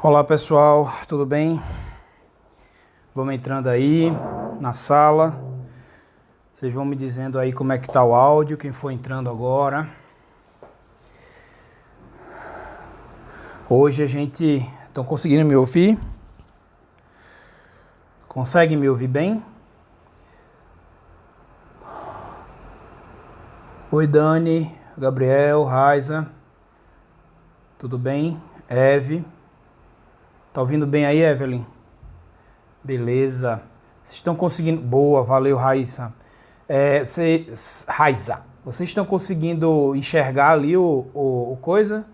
Olá pessoal, tudo bem? Vamos entrando aí na sala. Vocês vão me dizendo aí como é que tá o áudio, quem for entrando agora. Hoje a gente... Estão conseguindo me ouvir? Conseguem me ouvir bem? Oi Dani, Gabriel, Raiza. Tudo bem? Eve. Tá ouvindo bem aí, Evelyn? Beleza. Vocês estão conseguindo... Boa, valeu, Raíssa. Raiza, vocês estão conseguindo enxergar ali o coisa?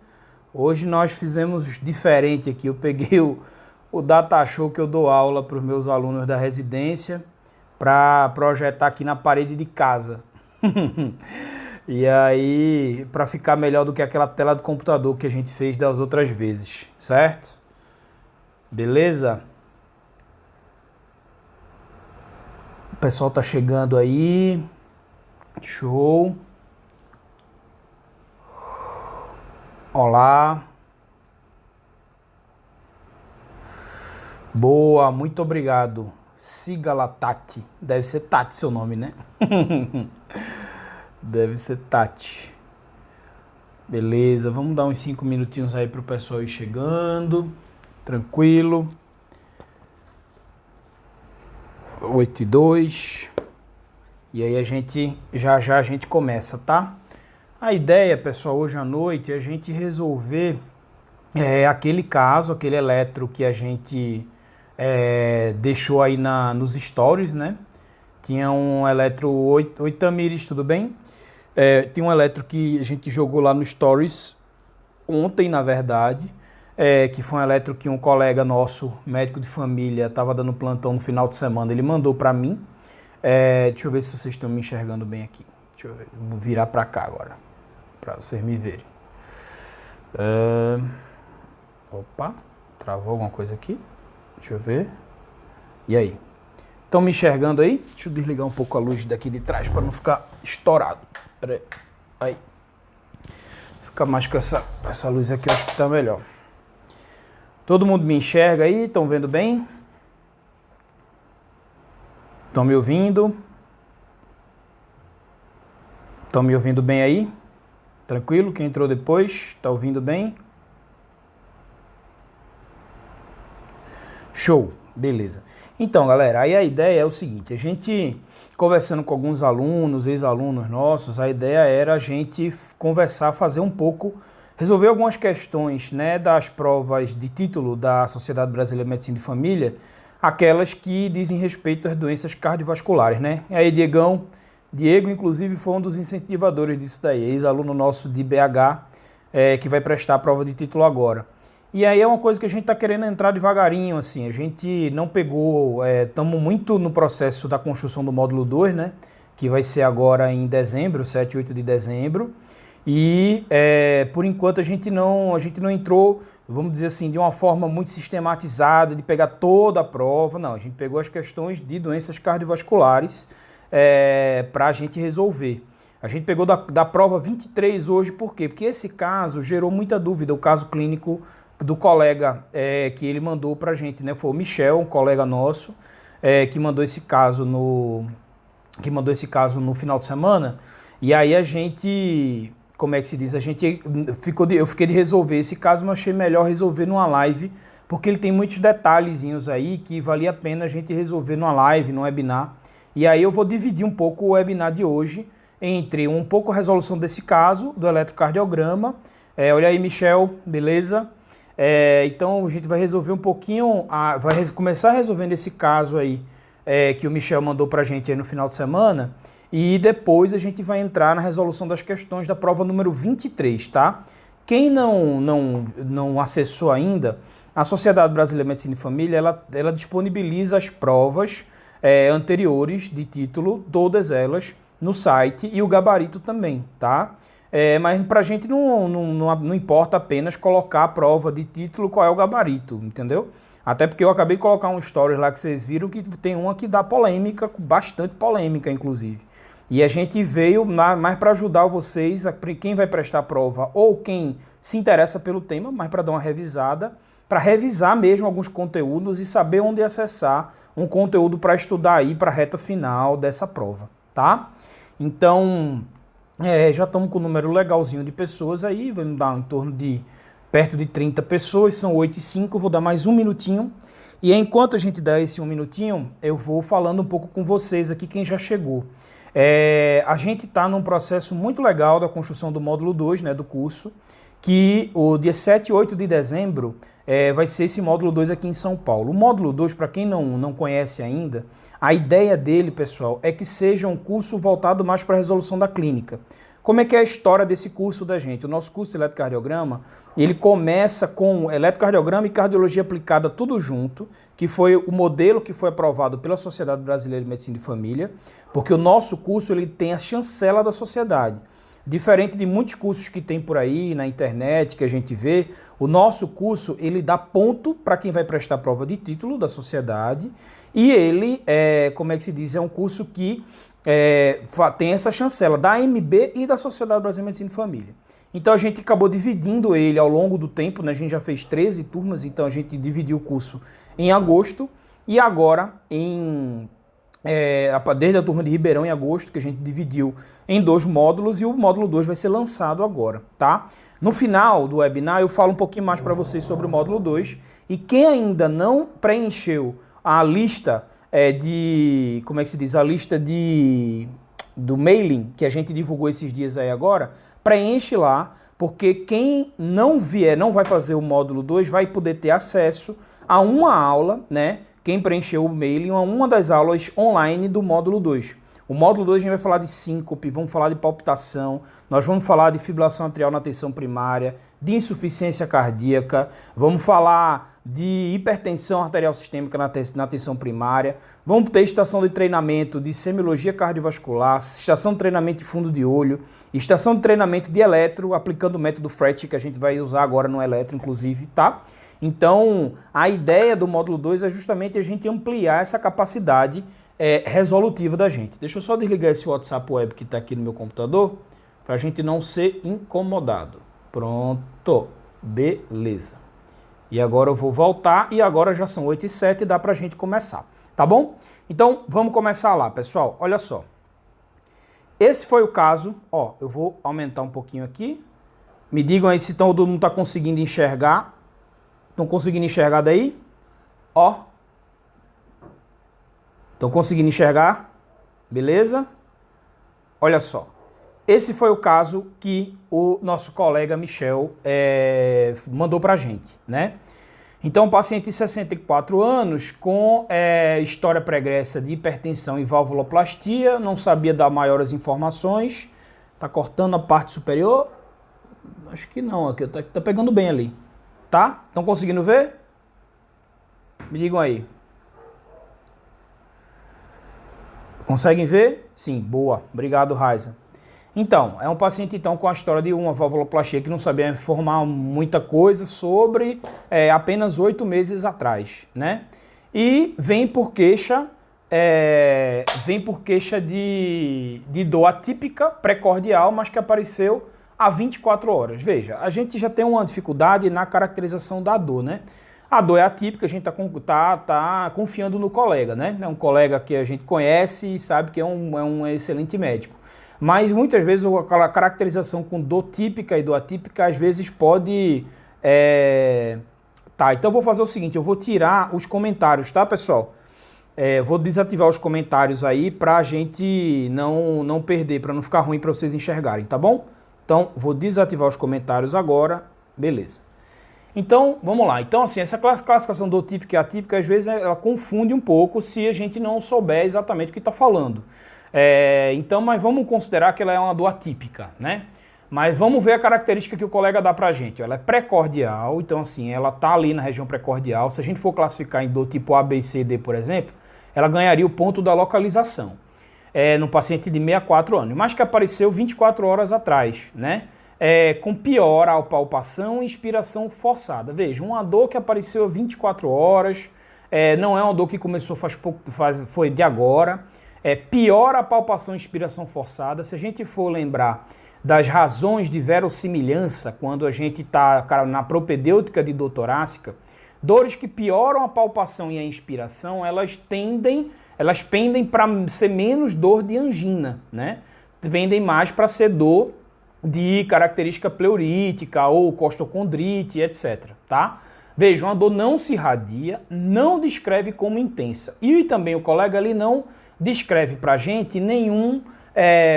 Hoje nós fizemos diferente aqui. Eu peguei o data show que eu dou aula para os meus alunos da residência para projetar aqui na parede de casa. E aí, para ficar melhor do que aquela tela do computador que a gente fez das outras vezes, certo? Beleza? O pessoal tá chegando aí. Show. Olá. Boa, muito obrigado. Siga-la, Tati. Deve ser Tati seu nome, né? Deve ser Tati. Beleza, vamos dar uns 5 minutinhos aí pro pessoal ir chegando. Tranquilo. 8:02. E aí a gente, já a gente começa, tá? A ideia, pessoal, hoje à noite é a gente resolver aquele caso, aquele eletro que a gente deixou aí nos stories, né? Tinha um eletro... Oi Tamires, tudo bem? Tinha um eletro que a gente jogou lá no stories ontem, na verdade, que foi um eletro que um colega nosso, médico de família, estava dando plantão no final de semana, ele mandou para mim. Deixa eu ver se vocês estão me enxergando bem aqui. Deixa eu ver, vou virar para cá agora, para vocês me verem. Opa, travou alguma coisa aqui? Deixa eu ver. E aí? Estão me enxergando aí? Deixa eu desligar um pouco a luz daqui de trás para não ficar estourado. Pera aí. Fica mais com essa luz aqui, eu acho que tá melhor. Todo mundo me enxerga aí? Estão vendo bem? Estão me ouvindo? Estão me ouvindo bem aí? Tranquilo? Quem entrou depois? Está ouvindo bem? Show! Beleza. Então, galera, aí a ideia é o seguinte, a gente, conversando com alguns alunos, ex-alunos nossos, a ideia era a gente conversar, fazer um pouco, resolver algumas questões, né, das provas de título da Sociedade Brasileira de Medicina de Família, aquelas que dizem respeito às doenças cardiovasculares, né? E aí, Diego, inclusive, foi um dos incentivadores disso daí, ex-aluno nosso de BH, que vai prestar a prova de título agora. E aí é uma coisa que a gente está querendo entrar devagarinho, assim, a gente não pegou, estamos muito no processo da construção do módulo 2, né, que vai ser agora em dezembro, 7 e 8 de dezembro, e por enquanto a gente não entrou, vamos dizer assim, de uma forma muito sistematizada, de pegar toda a prova, não, a gente pegou as questões de doenças cardiovasculares para a gente resolver. A gente pegou da prova 23 hoje, por quê? Porque esse caso gerou muita dúvida, o caso clínico do colega que ele mandou pra gente, né? Foi o Michel, um colega nosso, que mandou esse caso no final de semana. E aí a gente, como é que se diz? Eu fiquei de resolver esse caso, mas achei melhor resolver numa live, porque ele tem muitos detalhezinhos aí que valia a pena a gente resolver numa live, num webinar. E aí eu vou dividir um pouco o webinar de hoje entre um pouco a resolução desse caso, do eletrocardiograma. Olha aí, Michel, beleza? Então a gente vai resolver um pouquinho, começar resolvendo esse caso aí que o Michel mandou pra gente aí no final de semana, e depois a gente vai entrar na resolução das questões da prova número 23, tá? Quem não acessou ainda, a Sociedade Brasileira de Medicina de Família, ela disponibiliza as provas anteriores de título, todas elas, no site, e o gabarito também, tá? Mas pra gente não importa apenas colocar a prova de título, qual é o gabarito, entendeu? Até porque eu acabei de colocar um story lá que vocês viram que tem uma que dá polêmica, bastante polêmica, inclusive. E a gente veio mais para ajudar vocês, quem vai prestar a prova ou quem se interessa pelo tema, mas para dar uma revisada, para revisar mesmo alguns conteúdos e saber onde acessar um conteúdo para estudar aí para a reta final dessa prova, tá? Então, já estamos com um número legalzinho de pessoas aí, vamos dar em torno de perto de 30 pessoas, são 8h05, vou dar mais um minutinho. E enquanto a gente dá esse um minutinho, eu vou falando um pouco com vocês aqui, quem já chegou. A gente está num processo muito legal da construção do módulo 2, né, do curso, que o dia 7 e 8 de dezembro vai ser esse módulo 2 aqui em São Paulo. O módulo 2, para quem não conhece ainda, a ideia dele, pessoal, é que seja um curso voltado mais para a resolução da clínica. Como é que é a história desse curso da gente? O nosso curso de eletrocardiograma, ele começa com eletrocardiograma e cardiologia aplicada tudo junto, que foi o modelo que foi aprovado pela Sociedade Brasileira de Medicina de Família, porque o nosso curso ele tem a chancela da sociedade. Diferente de muitos cursos que tem por aí na internet, que a gente vê, o nosso curso ele dá ponto para quem vai prestar prova de título da sociedade e ele, como é que se diz, é um curso que tem essa chancela da AMB e da Sociedade Brasileira de Medicina de Família. Então a gente acabou dividindo ele ao longo do tempo, né? A gente já fez 13 turmas, então a gente dividiu o curso em agosto e agora desde a turma de Ribeirão em agosto, que a gente dividiu em 2 módulos e o módulo 2 vai ser lançado agora, tá? No final do webinar eu falo um pouquinho mais para vocês sobre o módulo 2 e quem ainda não preencheu a lista como é que se diz? A lista do mailing que a gente divulgou esses dias aí agora, preenche lá, porque quem não vai fazer o módulo 2 vai poder ter acesso a uma aula, né? Quem preencheu o mailing, a uma das aulas online do módulo 2. O módulo 2 a gente vai falar de síncope, vamos falar de palpitação, nós vamos falar de fibrilação atrial na atenção primária, de insuficiência cardíaca, vamos falar de hipertensão arterial sistêmica na atenção primária, vamos ter estação de treinamento de semiologia cardiovascular, estação de treinamento de fundo de olho, estação de treinamento de eletro, aplicando o método FRET, que a gente vai usar agora no eletro, inclusive, tá? Então, a ideia do módulo 2 é justamente a gente ampliar essa capacidade resolutiva da gente. Deixa eu só desligar esse WhatsApp web que está aqui no meu computador, para a gente não ser incomodado. Pronto, beleza. E agora eu vou voltar e agora já são 8h07 e dá para a gente começar, tá bom? Então, vamos começar lá, pessoal. Olha só. Esse foi o caso, ó, eu vou aumentar um pouquinho aqui. Me digam aí se todo mundo está conseguindo enxergar. Estão conseguindo enxergar daí? Ó. Estão conseguindo enxergar? Beleza? Olha só. Esse foi o caso que o nosso colega Michel mandou pra gente, né? Então, paciente de 64 anos com história pregressa de hipertensão e valvuloplastia, não sabia dar maiores informações. Tá cortando a parte superior? Acho que não, aqui tá pegando bem ali. Tá? Estão conseguindo ver? Me digam aí. Conseguem ver? Sim, boa. Obrigado, Raiza. Então, é um paciente então, com a história de uma valvuloplastia que não sabia informar muita coisa sobre apenas 8 meses atrás, né? E vem por queixa de dor atípica pré-cordial, mas que apareceu há 24 horas. Veja, a gente já tem uma dificuldade na caracterização da dor, né? A dor é atípica, a gente tá confiando no colega, né? É um colega que a gente conhece e sabe que é um excelente médico. Mas muitas vezes a caracterização com dor típica e dor atípica às vezes pode... Então eu vou fazer o seguinte, eu vou tirar os comentários, tá, pessoal? Vou desativar os comentários aí pra gente não perder, pra não ficar ruim pra vocês enxergarem, tá bom? Então, vou desativar os comentários agora, beleza. Então, vamos lá. Então, assim, essa classificação do típica e atípica, às vezes, ela confunde um pouco se a gente não souber exatamente o que está falando. Então, mas vamos considerar que ela é uma dor atípica, né? Mas vamos ver a característica que o colega dá pra gente. Ela é pré-cordial, então, assim, ela tá ali na região pré-cordial. Se a gente for classificar em dor tipo A, B, C, D, por exemplo, ela ganharia o ponto da localização. No paciente de 64 anos, mas que apareceu 24 horas atrás, né? Com piora a palpação e inspiração forçada. Veja, uma dor que apareceu 24 horas, não é uma dor que começou foi de agora, piora a palpação e inspiração forçada. Se a gente for lembrar das razões de verossimilhança, quando a gente está na propedêutica de dor torácica, Dores que pioram a palpação e a inspiração, elas pendem para ser menos dor de angina, né? Pendem mais para ser dor de característica pleurítica ou costocondrite, etc, tá? Veja, uma dor não se irradia, não descreve como intensa. E também o colega ali não descreve pra gente nenhum,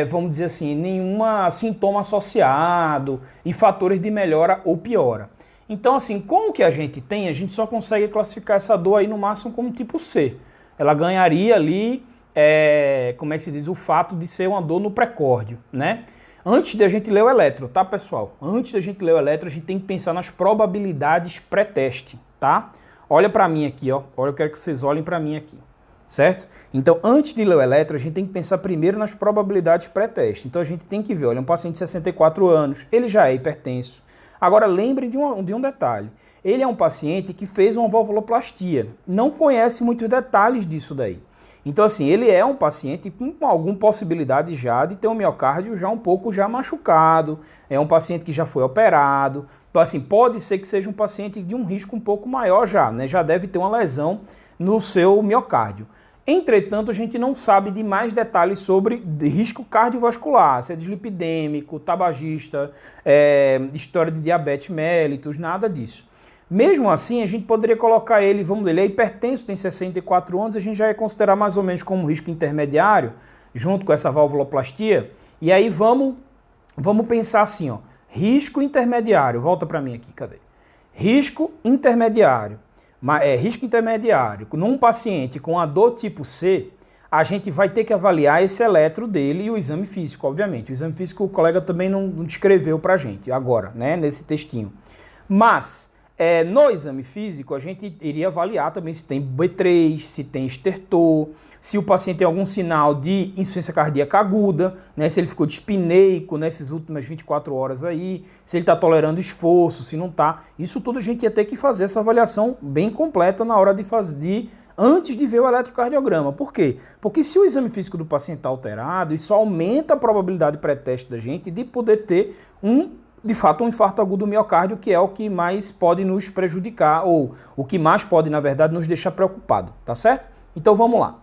vamos dizer assim, nenhum sintoma associado e fatores de melhora ou piora. Então, assim, com o que a gente tem, a gente só consegue classificar essa dor aí no máximo como tipo C. Ela ganharia ali, como é que se diz, o fato de ser uma dor no precórdio, né? Antes de a gente ler o eletro, tá, pessoal? Antes de a gente ler o eletro, a gente tem que pensar nas probabilidades pré-teste, tá? Olha pra mim aqui, ó. Olha, eu quero que vocês olhem pra mim aqui, certo? Então, antes de ler o eletro, a gente tem que pensar primeiro nas probabilidades pré-teste. Então, a gente tem que ver, olha, um paciente de 64 anos, ele já é hipertenso. Agora, lembrem de um detalhe. Ele é um paciente que fez uma valvuloplastia. Não conhece muitos detalhes disso daí. Então, assim, ele é um paciente com alguma possibilidade já de ter um miocárdio já um pouco já machucado, é um paciente que já foi operado, então, assim, pode ser que seja um paciente de um risco um pouco maior já, né? Já deve ter uma lesão no seu miocárdio. Entretanto, a gente não sabe de mais detalhes sobre risco cardiovascular, se é dislipidêmico, tabagista, história de diabetes mellitus, nada disso. Mesmo assim, a gente poderia colocar ele, vamos ver, ele é hipertenso, tem 64 anos, a gente já ia considerar mais ou menos como risco intermediário, junto com essa valvuloplastia. E aí vamos pensar assim, ó, risco intermediário, volta para mim aqui, cadê? Risco intermediário, num paciente com a dor tipo C, a gente vai ter que avaliar esse eletro dele e o exame físico, obviamente. O exame físico o colega também não descreveu pra gente agora, né, nesse textinho. Mas no exame físico, a gente iria avaliar também se tem B3, se tem estertor, se o paciente tem algum sinal de insuficiência cardíaca aguda, né, se ele ficou dispineico nessas últimas 24 horas aí, se ele está tolerando esforço, se não está. Isso tudo a gente ia ter que fazer essa avaliação bem completa na hora de fazer, antes de ver o eletrocardiograma. Por quê? Porque se o exame físico do paciente está alterado, isso aumenta a probabilidade pré-teste da gente de poder ter de fato, um infarto agudo do miocárdio, que é o que mais pode nos prejudicar, ou o que mais pode, na verdade, nos deixar preocupado, tá certo? Então vamos lá.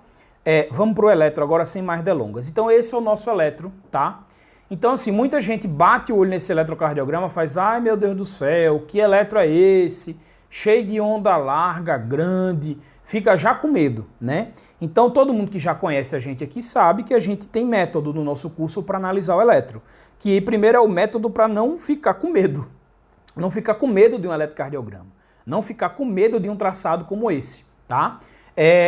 Vamos para o eletro agora sem mais delongas. Então esse é o nosso eletro, tá? Então assim, muita gente bate o olho nesse eletrocardiograma, faz, ai meu Deus do céu, que eletro é esse? Cheio de onda larga, grande, fica já com medo, né? Então todo mundo que já conhece a gente aqui sabe que a gente tem método no nosso curso para analisar o eletro. Que primeiro é o método para não ficar com medo. Não ficar com medo de um eletrocardiograma. Não ficar com medo de um traçado como esse, tá?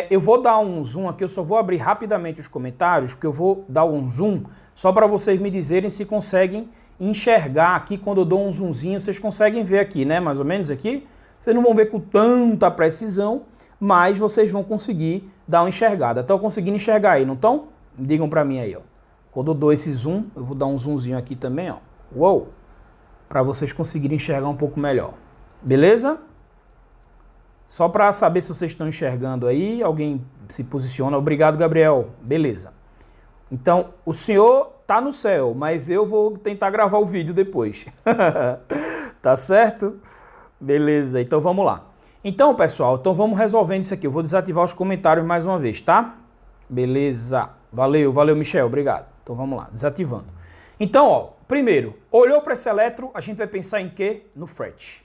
Eu vou dar um zoom aqui, eu só vou abrir rapidamente os comentários, porque eu vou dar um zoom só para vocês me dizerem se conseguem enxergar aqui. Quando eu dou um zoomzinho, vocês conseguem ver aqui, né? Mais ou menos aqui. Vocês não vão ver com tanta precisão, mas vocês vão conseguir dar uma enxergada. Estão conseguindo enxergar aí, não estão? Digam para mim aí, ó. Quando eu dou esse zoom, eu vou dar um zoomzinho aqui também, ó. Uou! Para vocês conseguirem enxergar um pouco melhor. Beleza? Só para saber se vocês estão enxergando aí, alguém se posiciona. Obrigado, Gabriel. Beleza. Então, o senhor tá no céu, mas eu vou tentar gravar o vídeo depois. Tá certo? Beleza, então vamos lá. Então, pessoal, vamos resolvendo isso aqui. Eu vou desativar os comentários mais uma vez, tá? Beleza. Valeu, Michel, obrigado. Então vamos lá, desativando. Então, ó, primeiro, olhou para esse eletro, a gente vai pensar em quê? No FRET,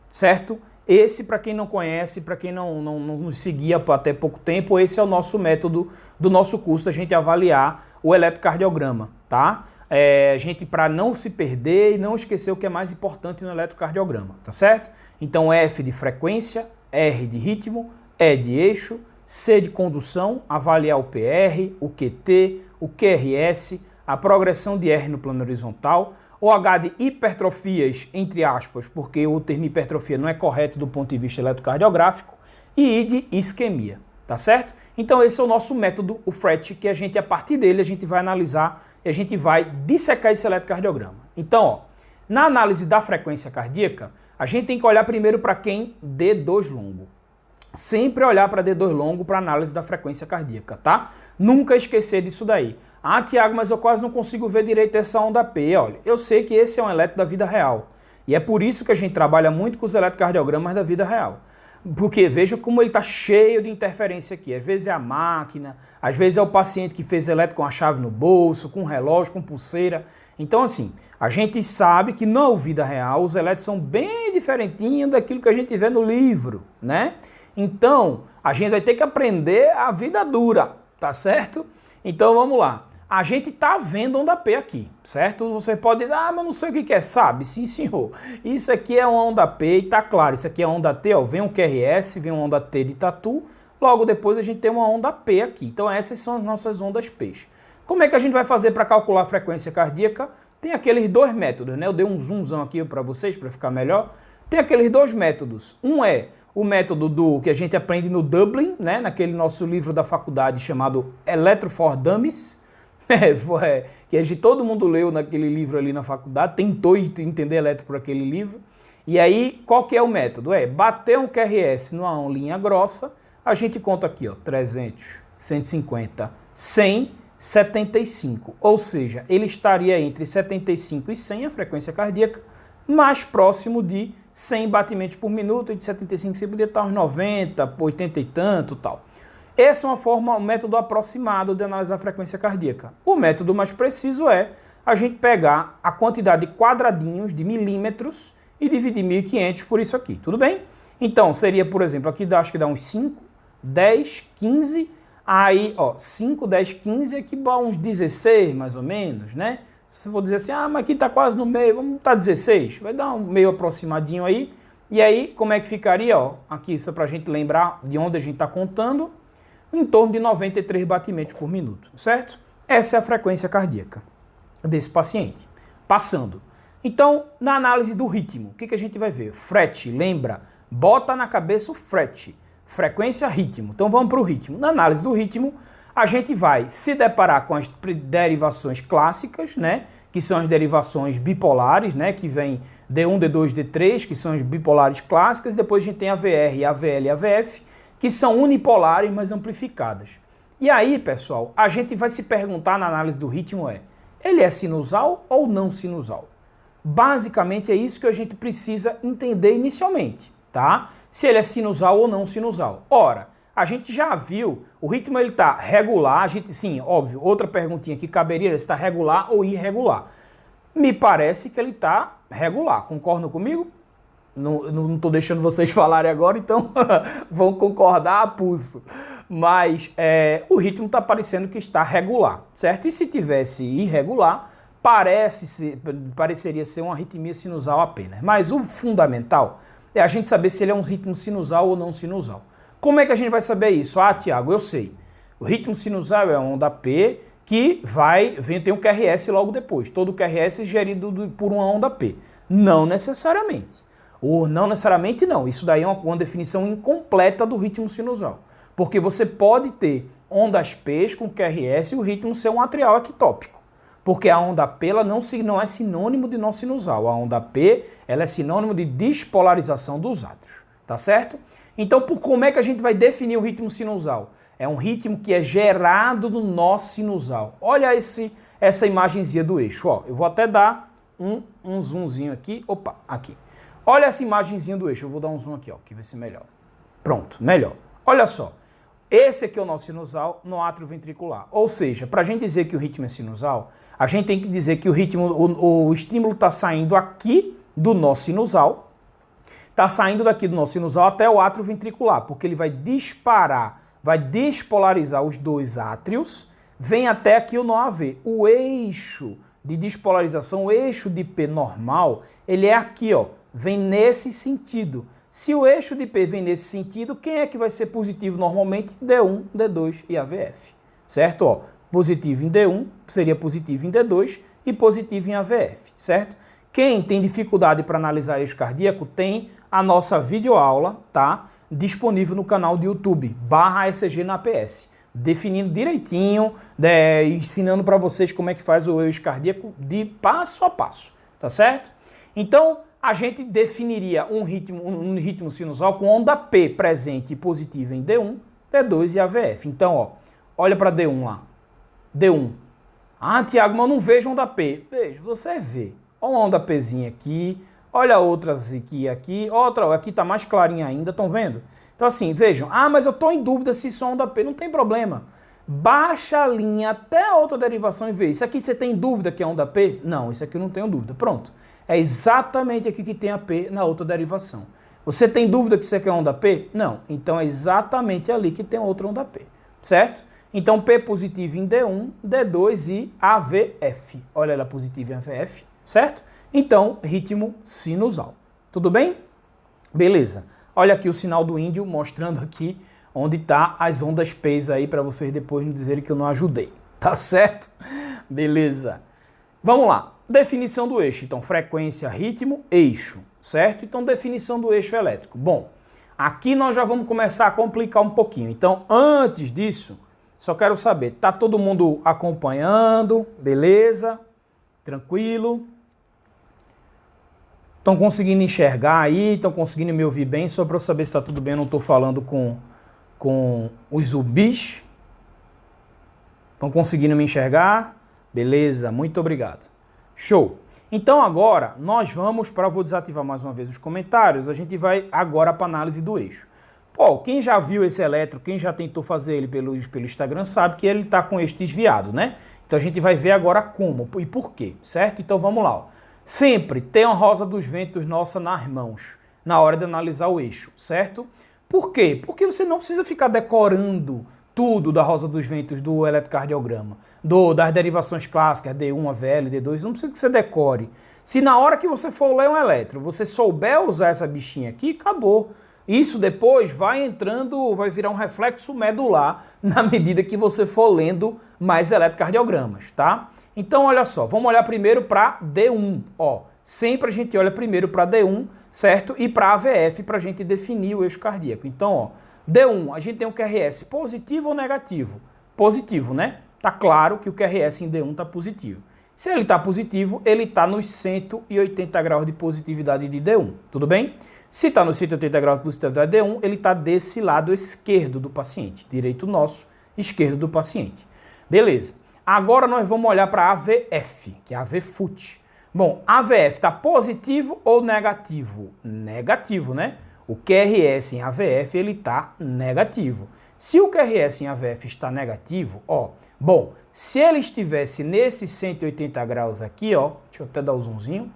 certo? Esse, para quem não conhece, para quem não nos seguia até pouco tempo, esse é o nosso método do nosso curso, a gente avaliar o eletrocardiograma, tá? A gente, para não se perder e não esquecer o que é mais importante no eletrocardiograma, tá certo? Então, F de frequência, R de ritmo, E de eixo, C de condução, avaliar o PR, o QT, o QRS, a progressão de R no plano horizontal, o H de hipertrofias, entre aspas, porque o termo hipertrofia não é correto do ponto de vista eletrocardiográfico, e I de isquemia, tá certo? Então esse é o nosso método, o FRET, que a gente, a partir dele, a gente vai analisar e a gente vai dissecar esse eletrocardiograma. Então, ó, na análise da frequência cardíaca, a gente tem que olhar primeiro para quem? D2 longo. Sempre olhar para D2 longo para análise da frequência cardíaca, tá? Nunca esquecer disso daí. Ah, Tiago, mas eu quase não consigo ver direito essa onda P. Olha, eu sei que esse é um eletro da vida real. E é por isso que a gente trabalha muito com os eletrocardiogramas da vida real. Porque veja como ele está cheio de interferência aqui. Às vezes é a máquina, às vezes é o paciente que fez eletro com a chave no bolso, com relógio, com pulseira. Então, assim, a gente sabe que na vida real os elétrons são bem diferentinhos daquilo que a gente vê no livro, né? Então, a gente vai ter que aprender a vida dura, tá certo? Então, vamos lá. A gente está vendo onda P aqui, certo? Você pode dizer, mas não sei o que é. Sabe? Sim, senhor. Isso aqui é uma onda P e tá claro. Isso aqui é onda T, ó. Vem um QRS, vem uma onda T de tatu. Logo depois a gente tem uma onda P aqui. Então essas são as nossas ondas P. Como é que a gente vai fazer para calcular a frequência cardíaca? Tem aqueles dois métodos, né? Eu dei um zoomzão aqui para vocês, para ficar melhor. Tem aqueles dois métodos. Um é o método do que a gente aprende no Dublin, né? Naquele nosso livro da faculdade chamado Electro for Dummies. Que todo mundo leu naquele livro ali na faculdade, tentou entender elétrico por aquele livro. E aí, qual que é o método? Bater um QRS numa linha grossa, a gente conta aqui, ó, 300, 150, 100, 75. Ou seja, ele estaria entre 75 e 100, a frequência cardíaca, mais próximo de 100 batimentos por minuto, e de 75 você poderia estar uns 90, 80 e tanto, tal. Essa é uma forma, um método aproximado de analisar a frequência cardíaca. O método mais preciso é a gente pegar a quantidade de quadradinhos, de milímetros, e dividir 1.500 por isso aqui, tudo bem? Então, seria, por exemplo, aqui acho que dá uns 5, 10, 15, aí, ó, 5, 10, 15, aqui dá uns 16, mais ou menos, né? Se eu for dizer assim, mas aqui tá quase no meio, vamos botar 16, vai dar um meio aproximadinho aí. E aí, como é que ficaria, ó, aqui, só pra gente lembrar de onde a gente tá contando, em torno de 93 batimentos por minuto, certo? Essa é a frequência cardíaca desse paciente. Passando. Então, na análise do ritmo, o que a gente vai ver? Frete, lembra? Bota na cabeça o frete. Frequência, ritmo. Então, vamos para o ritmo. Na análise do ritmo, a gente vai se deparar com as derivações clássicas, né? Que são as derivações bipolares, né? Que vem D1, D2, D3, que são as bipolares clássicas. E depois a gente tem a VR, a VL e a VF, que são unipolares, mas amplificadas. E aí, pessoal, a gente vai se perguntar na análise do ritmo ele é sinusal ou não sinusal? Basicamente é isso que a gente precisa entender inicialmente, tá? Se ele é sinusal ou não sinusal. Ora, a gente já viu, o ritmo ele tá regular, a gente, sim, óbvio, outra perguntinha que caberia, ele está regular ou irregular? Me parece que ele está regular, concordam comigo? Não estou deixando vocês falarem agora, então vão concordar a pulso. Mas o ritmo está parecendo que está regular, certo? E se tivesse irregular, pareceria ser uma arritmia sinusal apenas. Mas o fundamental é a gente saber se ele é um ritmo sinusal ou não sinusal. Como é que a gente vai saber isso? Tiago, eu sei. O ritmo sinusal é uma onda P que tem um QRS logo depois. Todo QRS é gerido por uma onda P. Não necessariamente. Ou não necessariamente não, isso daí é uma definição incompleta do ritmo sinusal. Porque você pode ter ondas P com QRS e o ritmo ser um atrial ectópico. Porque a onda P ela não é sinônimo de não sinusal. A onda P ela é sinônimo de despolarização dos átrios. Tá certo? Então, como é que a gente vai definir o ritmo sinusal? É um ritmo que é gerado no nó sinusal. Olha essa imagenzinha do eixo. Ó, eu vou até dar um zoomzinho aqui. Opa, aqui. Olha essa imagenzinha do eixo, eu vou dar um zoom aqui, ó, que vai ser melhor. Pronto, melhor. Olha só, esse aqui é o nó sinusal no átrio ventricular. Ou seja, para a gente dizer que o ritmo é sinusal, a gente tem que dizer que o estímulo está saindo aqui do nó sinusal, está saindo daqui do nó sinusal até o átrio ventricular, porque ele vai disparar, vai despolarizar os dois átrios, vem até aqui o nó AV. O eixo de despolarização, o eixo de P normal, ele é aqui, ó. Vem nesse sentido. Se o eixo de P vem nesse sentido, quem é que vai ser positivo normalmente? D1, D2 e AVF. Certo? Ó, positivo em D1 seria positivo em D2 e positivo em AVF. Certo? Quem tem dificuldade para analisar eixo cardíaco tem a nossa videoaula, tá? Disponível no canal do YouTube, /ECG na APS. Definindo direitinho, ensinando para vocês como é que faz o eixo cardíaco de passo a passo. Tá certo? Então, a gente definiria um ritmo sinusal com onda P presente e positiva em D1, D2 e AVF. Então, ó, olha para D1 lá. D1. Tiago, mas eu não vejo onda P. Veja, você vê. Olha uma onda Pzinha aqui, olha outras aqui, outra, aqui está mais clarinha ainda, estão vendo? Então assim, vejam, mas eu estou em dúvida se isso é onda P, não tem problema. Baixa a linha até a outra derivação e vê. Isso aqui você tem dúvida que é onda P? Não, isso aqui eu não tenho dúvida. Pronto. É exatamente aqui que tem a P na outra derivação. Você tem dúvida que isso aqui é onda P? Não. Então é exatamente ali que tem outra onda P. Certo? Então P positivo em D1, D2 e AVF. Olha ela positiva em AVF. Certo? Então, ritmo sinusal. Tudo bem? Beleza. Olha aqui o sinal do índio mostrando aqui onde tá as ondas P's aí para vocês depois não dizerem que eu não ajudei. Tá certo? Beleza. Vamos lá. Definição do eixo. Então, frequência, ritmo, eixo. Certo? Então, definição do eixo elétrico. Bom, aqui nós já vamos começar a complicar um pouquinho. Então, antes disso, só quero saber, tá todo mundo acompanhando? Beleza? Tranquilo? Estão conseguindo enxergar aí? Estão conseguindo me ouvir bem? Só para eu saber se está tudo bem, eu não estou falando com os zumbis. Estão conseguindo me enxergar? Beleza, muito obrigado. Show! Então agora nós vamos para... Vou desativar mais uma vez os comentários. A gente vai agora para a análise do eixo. Pô, quem já viu esse elétron, quem já tentou fazer ele pelo Instagram, sabe que ele está com eixo desviado, né? Então a gente vai ver agora como e por quê, certo? Então vamos lá. Ó. Sempre tenha a rosa dos ventos nossa nas mãos, na hora de analisar o eixo, certo? Por quê? Porque você não precisa ficar decorando tudo da rosa dos ventos do eletrocardiograma, das derivações clássicas, D1, AVL, D2, não precisa que você decore. Se na hora que você for ler um elétron, você souber usar essa bichinha aqui, acabou. Isso depois vai entrando, vai virar um reflexo medular na medida que você for lendo mais eletrocardiogramas, tá? Então, olha só, vamos olhar primeiro para D1, ó. Sempre a gente olha primeiro para D1, certo? E para AVF para a gente definir o eixo cardíaco. Então, ó, D1, a gente tem um QRS positivo ou negativo? Positivo, né? Tá claro que o QRS em D1 tá positivo. Se ele tá positivo, ele tá nos 180 graus de positividade de D1, tudo bem? Se está nos 180 graus de positividade de D1, ele está desse lado esquerdo do paciente. Direito nosso, esquerdo do paciente. Beleza. Agora nós vamos olhar para AVF, que é AVFUT. Bom, AVF está positivo ou negativo? Negativo, né? O QRS em AVF, ele está negativo. Se o QRS em AVF está negativo, ó, bom, se ele estivesse nesse 180 graus aqui, ó, deixa eu até dar o zoomzinho,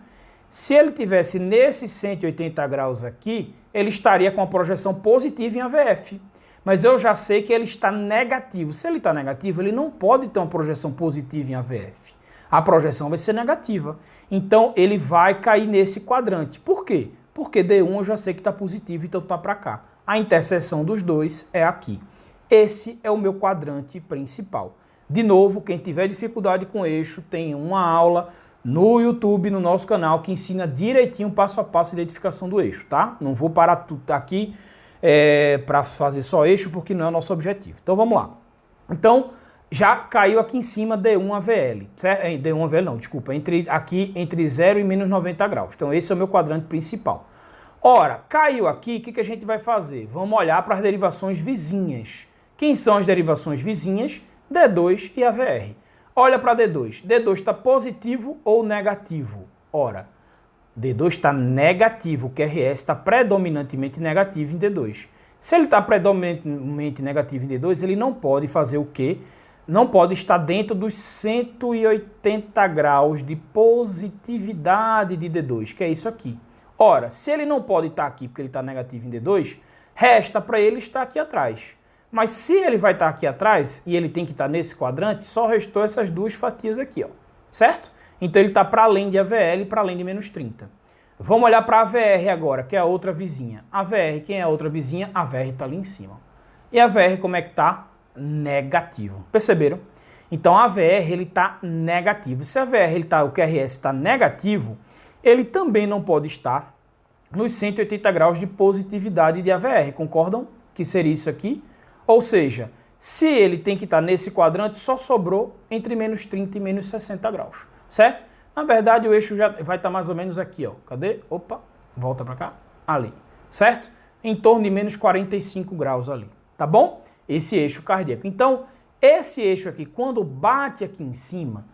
se ele tivesse nesse 180 graus aqui, ele estaria com a projeção positiva em AVF. Mas eu já sei que ele está negativo. Se ele está negativo, ele não pode ter uma projeção positiva em AVF. A projeção vai ser negativa. Então, ele vai cair nesse quadrante. Por quê? Porque D1 eu já sei que está positivo, então está para cá. A interseção dos dois é aqui. Esse é o meu quadrante principal. De novo, quem tiver dificuldade com eixo, tem uma aula no YouTube, no nosso canal, que ensina direitinho, passo a passo, a identificação do eixo, tá? Não vou parar tudo aqui para fazer só eixo, porque não é o nosso objetivo. Então, vamos lá. Então, já caiu aqui em cima D1 AVL, certo? D1 AVL não, desculpa, aqui entre 0 e menos 90 graus. Então, esse é o meu quadrante principal. Ora, caiu aqui, o que a gente vai fazer? Vamos olhar para as derivações vizinhas. Quem são as derivações vizinhas? D2 e AVR. Olha para D2. D2 está positivo ou negativo? Ora, D2 está negativo. O QRS está predominantemente negativo em D2. Se ele está predominantemente negativo em D2, ele não pode fazer o quê? Não pode estar dentro dos 180 graus de positividade de D2, que é isso aqui. Ora, se ele não pode estar aqui porque ele está negativo em D2, resta para ele estar aqui atrás. Mas se ele vai estar aqui atrás e ele tem que estar nesse quadrante, só restou essas duas fatias aqui, ó, certo? Então ele está para além de AVL e para além de menos 30. Vamos olhar para a AVR agora, que é a outra vizinha. AVR, quem é a outra vizinha? A AVR está ali em cima. E a AVR como é que está? Negativo. Perceberam? Então a AVR ele está negativo. Se a AVR o QRS está negativo, ele também não pode estar nos 180 graus de positividade de AVR. Concordam que seria isso aqui? Ou seja, se ele tem que estar nesse quadrante, só sobrou entre menos 30 e menos 60 graus, certo? Na verdade, o eixo já vai estar mais ou menos aqui, ó. Cadê? Opa, volta para cá. Ali, certo? Em torno de menos 45 graus ali, tá bom? Esse eixo cardíaco. Então, esse eixo aqui, quando bate aqui em cima,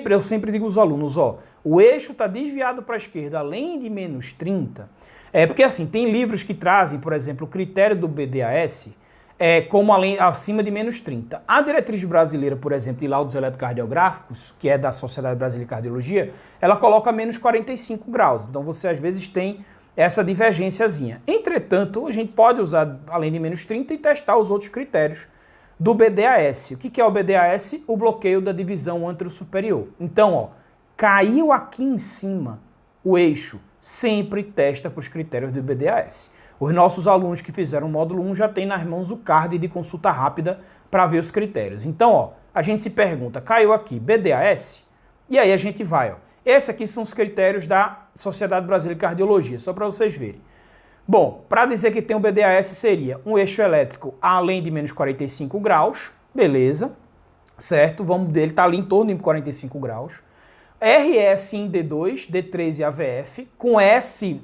eu sempre digo aos alunos, ó, o eixo está desviado para a esquerda, além de menos 30, É porque assim, tem livros que trazem, por exemplo, o critério do BDAS como acima de menos 30. A diretriz brasileira, por exemplo, de laudos eletrocardiográficos, que é da Sociedade Brasileira de Cardiologia, ela coloca menos 45 graus. Então você às vezes tem essa divergênciazinha. Entretanto, a gente pode usar além de menos 30 e testar os outros critérios do BDAS. O que é o BDAS? O bloqueio da divisão antero-superior. Então, ó, caiu aqui em cima o eixo, sempre testa para os critérios do BDAS. Os nossos alunos que fizeram o módulo 1 já têm nas mãos o card de consulta rápida para ver os critérios. Então, ó, a gente se pergunta, caiu aqui BDAS? E aí a gente vai, ó. Esses aqui são os critérios da Sociedade Brasileira de Cardiologia, só para vocês verem. Bom, para dizer que tem um BDAS seria um eixo elétrico além de menos 45 graus, beleza, certo? Vamos dele tá ali em torno de 45 graus. RS em D2, D3 e AVF, com S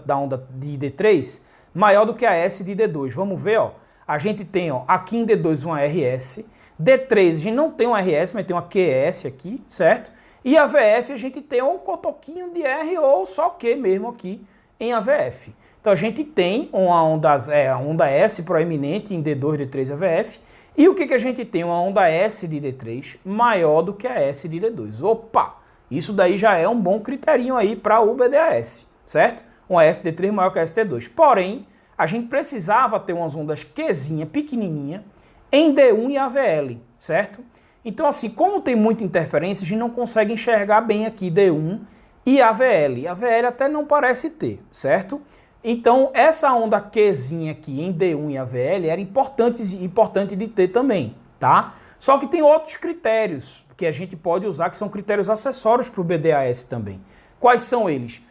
da onda de D3 maior do que a S de D2. Vamos ver, ó. A gente tem, ó, aqui em D2 uma RS, D3 a gente não tem uma RS, mas tem uma QS aqui, certo? E AVF a gente tem um cotoquinho de R ou só Q mesmo aqui em AVF. Então a gente tem uma onda S proeminente em D2, D3 e AVF. E o que a gente tem? Uma onda S de D3 maior do que a S de D2. Opa! Isso daí já é um bom critério aí para o BDAS, certo? Uma SD3 maior que a ST2. Porém, a gente precisava ter umas ondas Qzinha, pequenininha, em D1 e AVL, certo? Então, assim, como tem muita interferência, a gente não consegue enxergar bem aqui D1 e AVL. AVL até não parece ter, certo? Então, essa onda Qzinha aqui em D1 e AVL era importante de ter também, tá? Só que tem outros critérios que a gente pode usar, que são critérios acessórios para o BDAS também. Quais são eles?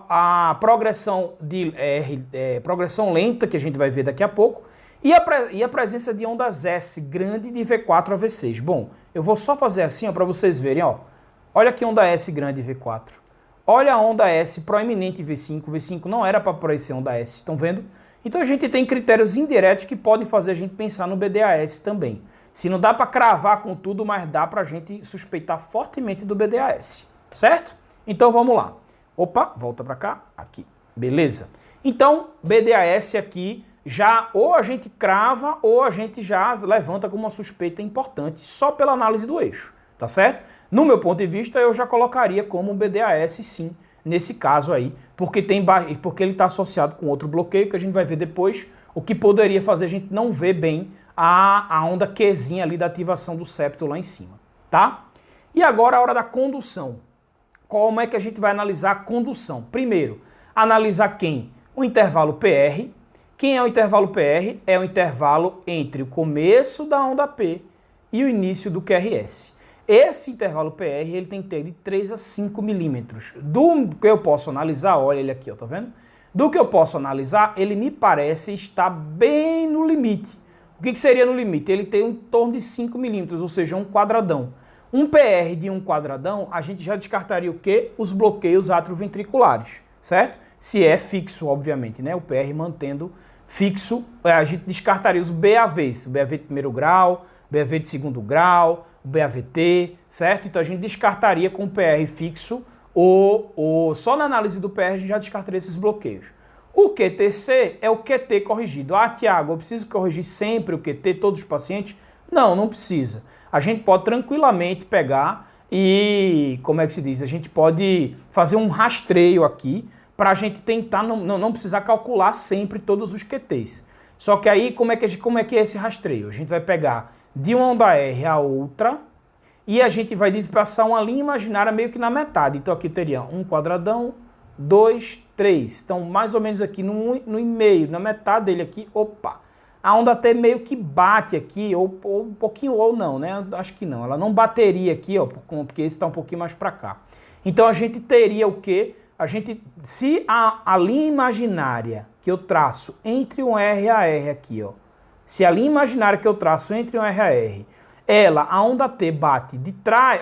A progressão progressão lenta, que a gente vai ver daqui a pouco, e a presença de ondas S grande de V4 a V6. Bom, eu vou só fazer assim para vocês verem, ó. Olha aqui onda S grande V4. Olha a onda S proeminente V5. V5 não era para aparecer onda S, estão vendo? Então a gente tem critérios indiretos que podem fazer a gente pensar no BDAS também. Se não dá para cravar com tudo, mas dá para a gente suspeitar fortemente do BDAS, certo? Então vamos lá. Opa, volta para cá, aqui, beleza. Então, BDAS aqui, já ou a gente crava ou a gente já levanta como uma suspeita importante, só pela análise do eixo, tá certo? No meu ponto de vista, eu já colocaria como um BDAS sim, nesse caso aí, porque ele está associado com outro bloqueio, que a gente vai ver depois, o que poderia fazer a gente não ver bem a onda Qzinha ali da ativação do septo lá em cima, tá? E agora a hora da condução. Como é que a gente vai analisar a condução? Primeiro, analisar quem? O intervalo PR. Quem é o intervalo PR? É o intervalo entre o começo da onda P e o início do QRS. Esse intervalo PR ele tem que ter de 3 a 5 milímetros. Do que eu posso analisar, olha ele aqui, ó, tá vendo? Do que eu posso analisar, ele me parece estar bem no limite. O que seria no limite? Ele tem em torno de 5 milímetros, ou seja, um quadradão. Um PR de um quadradão, a gente já descartaria o quê? Os bloqueios atrioventriculares, certo? Se é fixo, obviamente, né? O PR mantendo fixo, a gente descartaria os BAVs, o BAV de primeiro grau, BAV de segundo grau, o BAVT, certo? Então a gente descartaria com o PR fixo, ou só na análise do PR a gente já descartaria esses bloqueios. O QTC é o QT corrigido. Ah, Tiago, eu preciso corrigir sempre o QT, todos os pacientes? Não, não precisa. A gente pode tranquilamente pegar e, como é que se diz? A gente pode fazer um rastreio aqui para a gente tentar não precisar calcular sempre todos os QTs. Só que aí, como é que é esse rastreio? A gente vai pegar de uma onda R a outra e a gente vai passar uma linha imaginária meio que na metade. Então aqui teria um quadradão, 2, 3. Então mais ou menos aqui no meio, na metade dele aqui, opa. A onda até meio que bate aqui, ou um pouquinho, ou não, né? Acho que não. Ela não bateria aqui, ó, porque esse está um pouquinho mais para cá. Então a gente teria o quê? Se a linha imaginária que eu traço entre um R e a R aqui, ó, se a linha imaginária que eu traço entre um R e a R, a onda T bate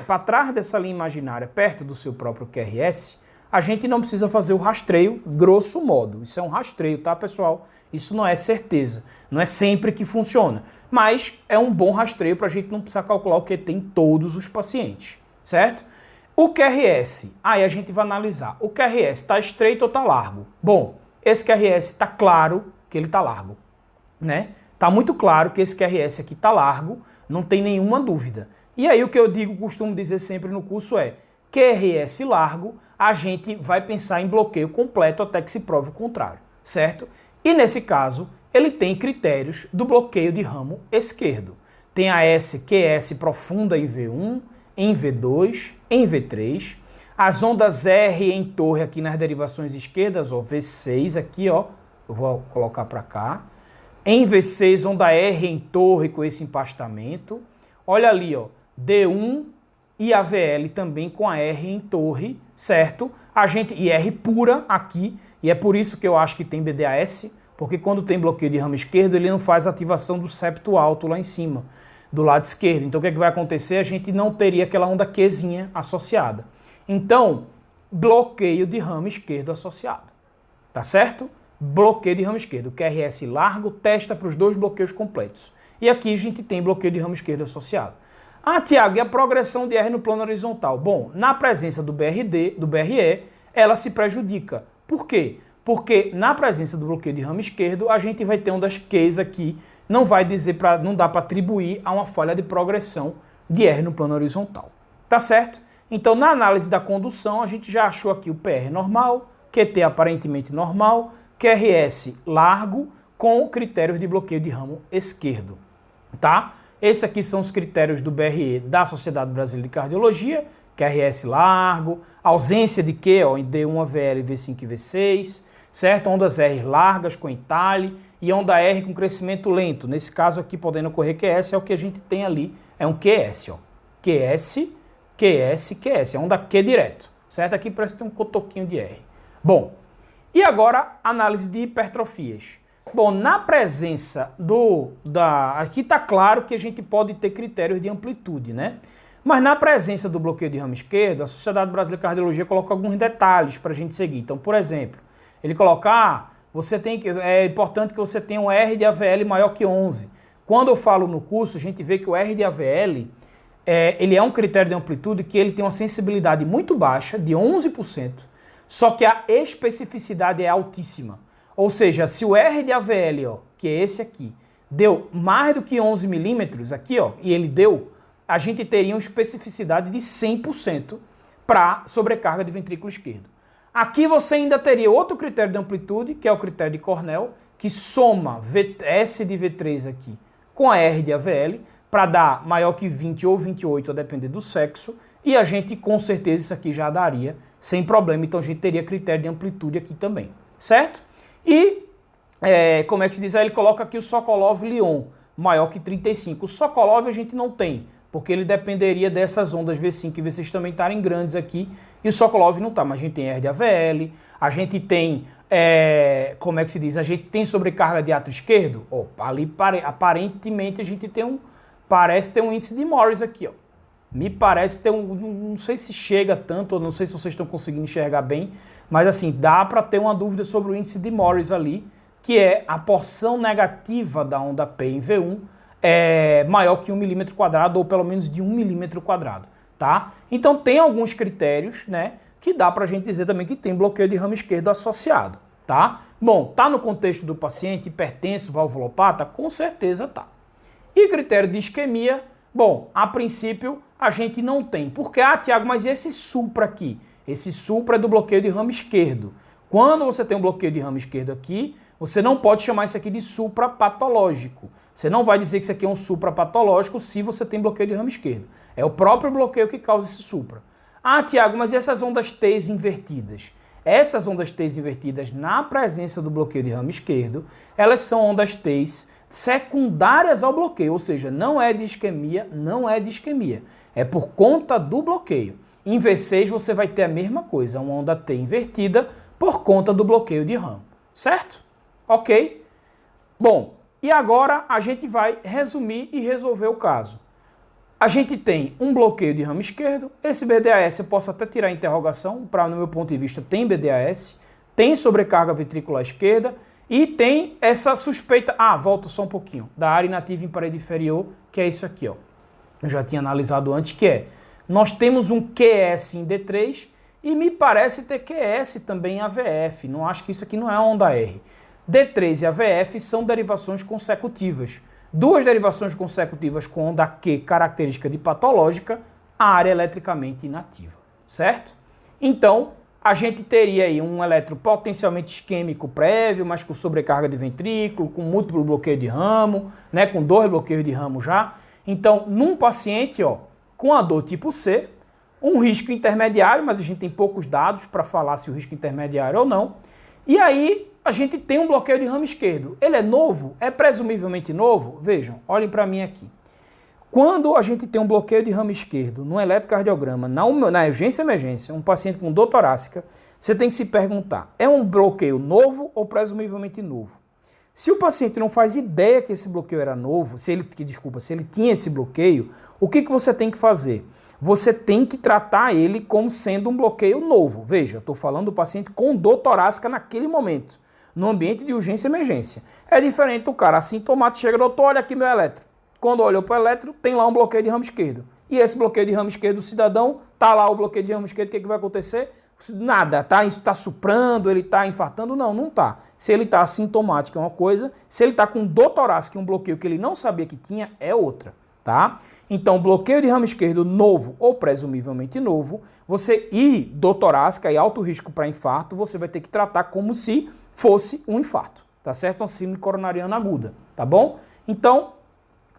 para trás dessa linha imaginária, perto do seu próprio QRS, a gente não precisa fazer o rastreio, grosso modo. Isso é um rastreio, tá, pessoal? Isso não é certeza. Não é sempre que funciona. Mas é um bom rastreio para a gente não precisar calcular o que tem em todos os pacientes, certo? O QRS, aí a gente vai analisar. O QRS está estreito ou está largo? Bom, esse QRS está claro que ele está largo, né? Está muito claro que esse QRS aqui está largo, não tem nenhuma dúvida. E aí o que eu costumo dizer sempre no curso é, QRS largo, a gente vai pensar em bloqueio completo até que se prove o contrário, certo? E nesse caso, ele tem critérios do bloqueio de ramo esquerdo. Tem a QS profunda em V1, em V2, em V3. As ondas R em torre aqui nas derivações esquerdas, ó, V6 aqui, ó, eu vou colocar para cá. Em V6, onda R em torre com esse empastamento. Olha ali, ó, D1 e AVL também com a R em torre, certo? E R pura aqui, e é por isso que eu acho que tem BDAS, porque quando tem bloqueio de ramo esquerdo, ele não faz ativação do septo alto lá em cima, do lado esquerdo. Então o que é que vai acontecer? A gente não teria aquela onda Qzinha associada. Então, bloqueio de ramo esquerdo associado. Tá certo? Bloqueio de ramo esquerdo. O QRS largo testa para os dois bloqueios completos. E aqui a gente tem bloqueio de ramo esquerdo associado. Ah, Tiago, e a progressão de R no plano horizontal? Bom, na presença do BRE, ela se prejudica. Por quê? Porque na presença do bloqueio de ramo esquerdo, a gente vai ter ondas Qs aqui, não dá para atribuir a uma falha de progressão de R no plano horizontal. Tá certo? Então, na análise da condução, a gente já achou aqui o PR normal, QT aparentemente normal, QRS largo, com critérios de bloqueio de ramo esquerdo. Tá? Esses aqui são os critérios do BRE da Sociedade Brasileira de Cardiologia, QRS largo, ausência de Q, ó, em D1AVL, V5 e V6, certo? Ondas R largas com entalhe e onda R com crescimento lento. Nesse caso aqui, podendo ocorrer QS, é o que a gente tem ali, é um QS, ó. QS, é onda Q direto, certo? Aqui parece ter um cotoquinho de R. Bom, e agora análise de hipertrofias. Bom, na presença aqui está claro que a gente pode ter critérios de amplitude, né? Mas na presença do bloqueio de ramo esquerdo, a Sociedade Brasileira de Cardiologia coloca alguns detalhes para a gente seguir. Então, por exemplo, ele coloca, é importante que você tenha um R de AVL maior que 11. Quando eu falo no curso, a gente vê que o R de AVL, ele é um critério de amplitude que ele tem uma sensibilidade muito baixa, de 11%, só que a especificidade é altíssima. Ou seja, se o R de AVL, ó, que é esse aqui, deu mais do que 11 milímetros aqui, ó, e ele deu, a gente teria uma especificidade de 100% para sobrecarga de ventrículo esquerdo. Aqui você ainda teria outro critério de amplitude, que é o critério de Cornell, que soma S de V3 aqui com a R de AVL, para dar maior que 20 ou 28, a depender do sexo, e a gente, com certeza, isso aqui já daria sem problema. Então a gente teria critério de amplitude aqui também, certo? E, como é que se diz? Aí ele coloca aqui o Sokolov-Lyon, maior que 35. O Sokolov a gente não tem, porque ele dependeria dessas ondas V5 e V6 também estarem grandes aqui, e o Sokolov não está, mas a gente tem R de AVL, a gente tem, como é que se diz? A gente tem sobrecarga de ato esquerdo, ó, ali aparentemente a gente tem parece ter um índice de Morris aqui, ó. Me parece ter não sei se chega tanto, não sei se vocês estão conseguindo enxergar bem, mas assim, dá para ter uma dúvida sobre o índice de Morris ali, que é a porção negativa da onda P em V1 maior que 1 milímetro quadrado, ou pelo menos de 1 milímetro quadrado, tá? Então tem alguns critérios, né, que dá pra gente dizer também que tem bloqueio de ramo esquerdo associado, tá? Bom, tá no contexto do paciente hipertenso, valvulopata? Com certeza tá. E critério de isquemia, bom, a princípio a gente não tem. Porque, Tiago, mas e esse supra aqui? Esse supra é do bloqueio de ramo esquerdo. Quando você tem um bloqueio de ramo esquerdo aqui, você não pode chamar isso aqui de supra patológico. Você não vai dizer que isso aqui é um supra patológico se você tem bloqueio de ramo esquerdo. É o próprio bloqueio que causa esse supra. Tiago, mas e essas ondas T's invertidas? Essas ondas T's invertidas, na presença do bloqueio de ramo esquerdo, elas são ondas T's secundárias ao bloqueio, ou seja, não é de isquemia, é por conta do bloqueio. Em V6 você vai ter a mesma coisa, uma onda T invertida por conta do bloqueio de ramo, certo? Ok? Bom, e agora a gente vai resumir e resolver o caso. A gente tem um bloqueio de ramo esquerdo, esse BDAS eu posso até tirar a interrogação, no meu ponto de vista tem BDAS, tem sobrecarga ventricular esquerda, e tem essa suspeita, volta só um pouquinho, da área inativa em parede inferior, que é isso aqui, ó. Eu já tinha analisado antes, que é Nós temos um QS em D3 e me parece ter QS também em AVF. Não acho que isso aqui não é onda R. D3 e AVF são derivações consecutivas. Duas derivações consecutivas com onda Q, característica de patológica, a área eletricamente inativa, certo? Então, a gente teria aí um eletro potencialmente isquêmico prévio, mas com sobrecarga de ventrículo, com múltiplo bloqueio de ramo, né, com 2 bloqueios de ramo já. Então, num paciente, ó, com a dor tipo C, um risco intermediário, mas a gente tem poucos dados para falar se o risco intermediário ou não. E aí, a gente tem um bloqueio de ramo esquerdo. Ele é novo? É presumivelmente novo? Vejam, olhem para mim aqui. Quando a gente tem um bloqueio de ramo esquerdo no eletrocardiograma, na urgência e emergência, um paciente com dor torácica, você tem que se perguntar, é um bloqueio novo ou presumivelmente novo? Se o paciente não faz ideia que esse bloqueio era novo, se ele tinha esse bloqueio, o que você tem que fazer? Você tem que tratar ele como sendo um bloqueio novo. Veja, eu estou falando do paciente com dor torácica naquele momento, no ambiente de urgência e emergência. É diferente do cara assintomático, chega, doutor, olha aqui meu eletro. Quando olhou para o eletro, tem lá um bloqueio de ramo esquerdo. E esse bloqueio de ramo esquerdo do cidadão, tá lá o bloqueio de ramo esquerdo, o que vai acontecer? Nada, tá? Isso está suprando, ele está infartando? Não, não está. Se ele está assintomático é uma coisa, se ele está com dor torácica, um bloqueio que ele não sabia que tinha, é outra, tá? Então, bloqueio de ramo esquerdo novo ou presumivelmente novo, dor torácica e alto risco para infarto, você vai ter que tratar como se fosse um infarto, tá certo? Uma síndrome coronariana aguda, tá bom? Então,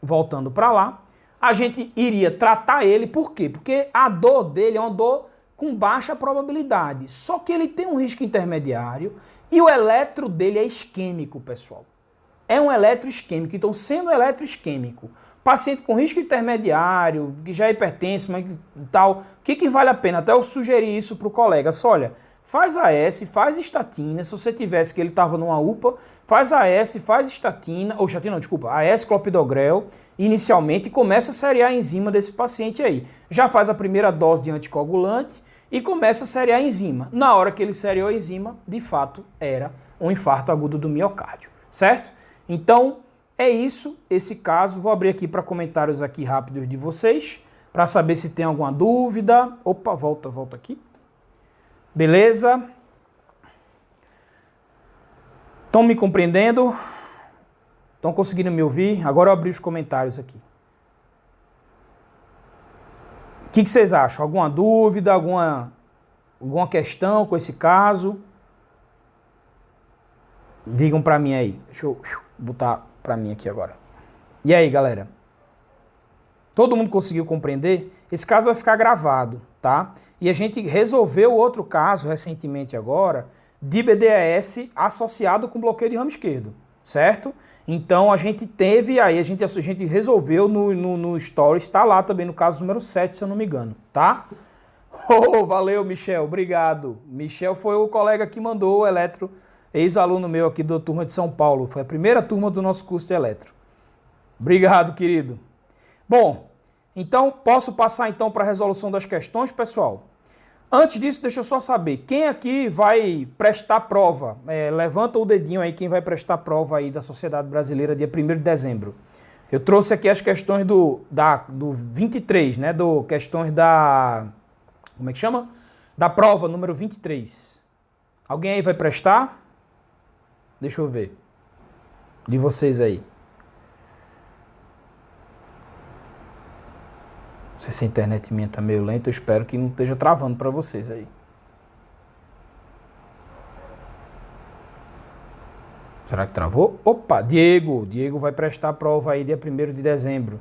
voltando para lá, a gente iria tratar ele, por quê? Porque a dor dele é uma dor com baixa probabilidade, só que ele tem um risco intermediário e o eletro dele é isquêmico, pessoal. É um eletro isquêmico, então sendo eletro isquêmico, paciente com risco intermediário, que já é hipertenso, mas tal, o que vale a pena? Até eu sugeri isso para o colega, só olha, faz AS, faz estatina, se você tivesse que ele estava numa UPA, faz AS, faz estatina, ou estatina não, desculpa, AS clopidogrel, inicialmente, e começa a seriar a enzima desse paciente aí. Já faz a primeira dose de anticoagulante e começa a seriar a enzima. Na hora que ele seriou a enzima, de fato, era um infarto agudo do miocárdio, certo? Então, é isso, esse caso. Vou abrir aqui para comentários aqui rápidos de vocês, para saber se tem alguma dúvida. Opa, volta aqui. Beleza? Estão me compreendendo? Estão conseguindo me ouvir? Agora eu abri os comentários aqui. O que vocês acham? Alguma dúvida? Alguma questão com esse caso? Digam para mim aí. Deixa eu botar para mim aqui agora. E aí, galera? Todo mundo conseguiu compreender? Esse caso vai ficar gravado, tá? E a gente resolveu outro caso recentemente agora de BDAS associado com bloqueio de ramo esquerdo, certo? Então a gente teve aí, a gente resolveu no Stories, está lá também no caso número 7, se eu não me engano, tá? Oh, valeu, Michel, obrigado. Michel foi o colega que mandou o eletro, ex-aluno meu aqui da turma de São Paulo, foi a primeira turma do nosso curso de eletro. Obrigado, querido. Bom, então posso passar então para a resolução das questões, pessoal? Antes disso, deixa eu só saber, quem aqui vai prestar prova? Levanta o dedinho aí, quem vai prestar prova aí da Sociedade Brasileira, dia 1º de dezembro. Eu trouxe aqui as questões do 23, né? Questões da... Como é que chama? Da prova número 23. Alguém aí vai prestar? Deixa eu ver. De vocês aí. Não sei se a internet minha tá meio lenta, eu espero que não esteja travando para vocês aí. Será que travou? Opa, Diego vai prestar a prova aí dia 1º de dezembro.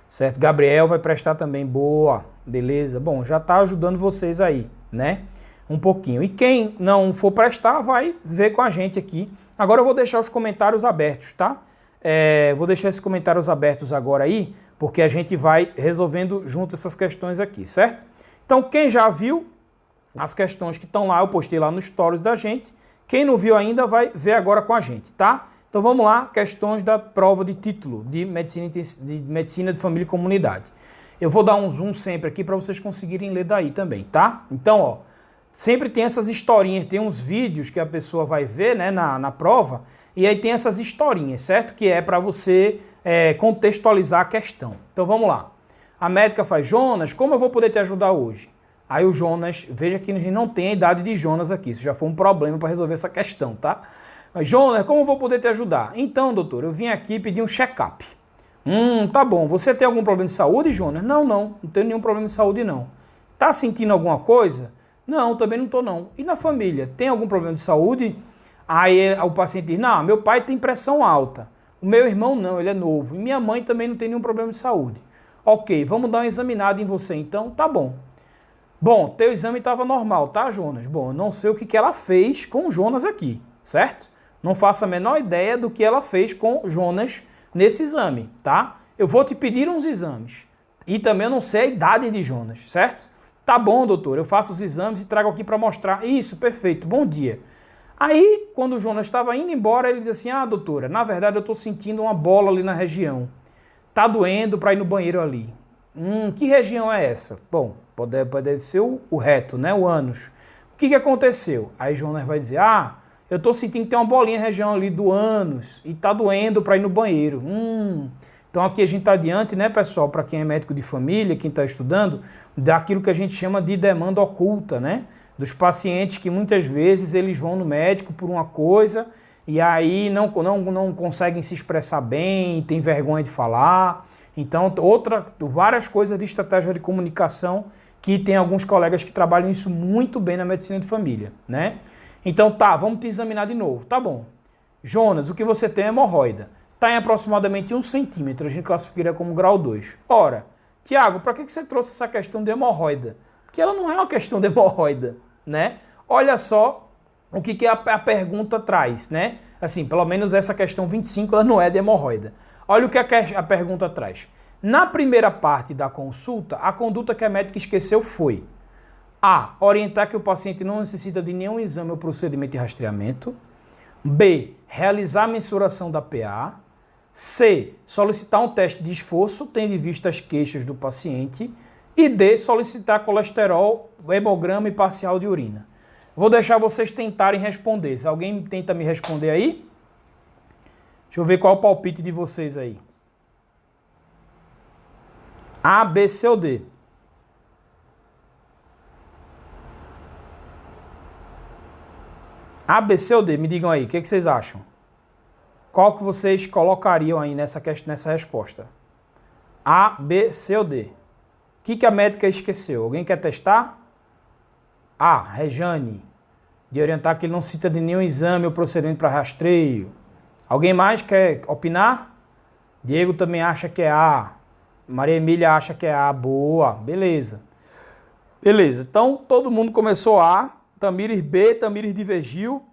Certo? Gabriel vai prestar também, boa, beleza. Bom, já tá ajudando vocês aí, né? Um pouquinho. E quem não for prestar, vai ver com a gente aqui. Agora eu vou deixar os comentários abertos, tá? Vou deixar esses comentários abertos agora aí, porque a gente vai resolvendo junto essas questões aqui, certo? Então, quem já viu as questões que estão lá, eu postei lá nos stories da gente. Quem não viu ainda vai ver agora com a gente, tá? Então, vamos lá, questões da prova de título de Medicina de Família e Comunidade. Eu vou dar um zoom sempre aqui para vocês conseguirem ler daí também, tá? Então, ó, sempre tem essas historinhas, tem uns vídeos que a pessoa vai ver, né, na prova, e aí tem essas historinhas, certo? Que é para você contextualizar a questão. Então vamos lá. A médica faz, Jonas, como eu vou poder te ajudar hoje? Aí o Jonas, veja que a gente não tem a idade de Jonas aqui, isso já foi um problema para resolver essa questão, tá? Mas, Jonas, como eu vou poder te ajudar? Então, doutor, eu vim aqui pedir um check-up. Tá bom. Você tem algum problema de saúde, Jonas? Não tenho nenhum problema de saúde, não. Tá sentindo alguma coisa? Não, também não tô, não. E na família, tem algum problema de saúde? Aí o paciente diz, não, meu pai tem pressão alta. O meu irmão não, ele é novo. E minha mãe também não tem nenhum problema de saúde. Ok, vamos dar uma examinada em você então, tá bom. Bom, teu exame estava normal, tá, Jonas? Bom, eu não sei o que ela fez com o Jonas aqui, certo? Não faço a menor ideia do que ela fez com o Jonas nesse exame, tá? Eu vou te pedir uns exames. E também eu não sei a idade de Jonas, certo? Tá bom, doutor, eu faço os exames e trago aqui para mostrar. Isso, perfeito, bom dia. Aí, quando o Jonas estava indo embora, ele disse assim, doutora, na verdade eu estou sentindo uma bola ali na região. Tá doendo para ir no banheiro ali. Que região é essa? Bom, deve ser o reto, né? O ânus. O que aconteceu? Aí Jonas vai dizer, eu tô sentindo que tem uma bolinha na região ali do ânus e tá doendo para ir no banheiro. Então aqui a gente tá diante, né, pessoal, para quem é médico de família, quem está estudando, daquilo que a gente chama de demanda oculta, né? Dos pacientes que muitas vezes eles vão no médico por uma coisa e aí não conseguem se expressar bem, tem vergonha de falar. Então, várias coisas de estratégia de comunicação que tem alguns colegas que trabalham isso muito bem na medicina de família, né? Então, vamos te examinar de novo. Tá bom. Jonas, o que você tem é hemorroida. Está em aproximadamente 1 centímetro, a gente classificaria como grau 2. Ora, Tiago, para que você trouxe essa questão de hemorroida? Porque ela não é uma questão de hemorroida, né? Olha só o que a pergunta traz, né? Assim, pelo menos essa questão 25, ela não é de hemorroida. Olha o que a pergunta traz. Na primeira parte da consulta, a conduta que a médica esqueceu foi A. Orientar que o paciente não necessita de nenhum exame ou procedimento de rastreamento. B. Realizar a mensuração da PA. C. Solicitar um teste de esforço, tendo em vista as queixas do paciente. E D. Solicitar colesterol, hemograma e parcial de urina. Vou deixar vocês tentarem responder. Se alguém tenta me responder aí. Deixa eu ver qual é o palpite de vocês aí. A, B, C ou D? A, B, C ou D? Me digam aí, o que vocês acham? Qual que vocês colocariam aí nessa resposta? A, B, C ou D? O que a médica esqueceu? Alguém quer testar? A, Rejane, de orientar que ele não cita de nenhum exame ou procedimento para rastreio. Alguém mais quer opinar? Diego também acha que é A. Maria Emília acha que é A. Boa, beleza. Beleza, então todo mundo começou A. Tamires B, Tamires divergiu.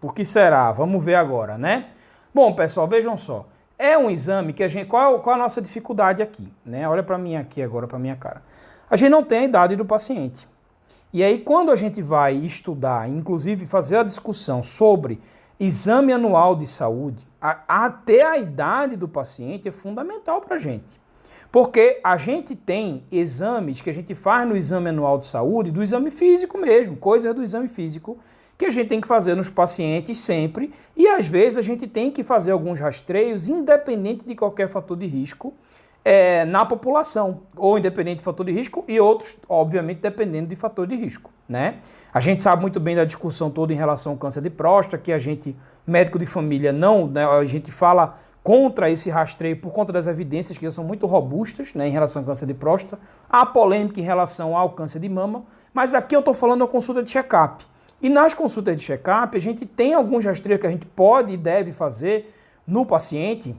Por que será? Vamos ver agora, né? Bom, pessoal, vejam só. É um exame que a gente... Qual a nossa dificuldade aqui? Né? Olha para mim aqui agora, para minha cara. A gente não tem a idade do paciente. E aí, quando a gente vai estudar, inclusive fazer a discussão sobre exame anual de saúde, até a idade do paciente é fundamental para a gente. Porque a gente tem exames que a gente faz no exame anual de saúde, do exame físico mesmo, coisas do exame físico, que a gente tem que fazer nos pacientes sempre, e às vezes a gente tem que fazer alguns rastreios, independente de qualquer fator de risco, na população, ou independente de fator de risco, e outros, obviamente, dependendo de fator de risco, né? A gente sabe muito bem da discussão toda em relação ao câncer de próstata, que a gente, médico de família, não, né, a gente fala contra esse rastreio por conta das evidências que são muito robustas, né, em relação ao câncer de próstata. Há polêmica em relação ao câncer de mama, mas aqui eu estou falando da consulta de check-up. E nas consultas de check-up, a gente tem alguns rastreios que a gente pode e deve fazer no paciente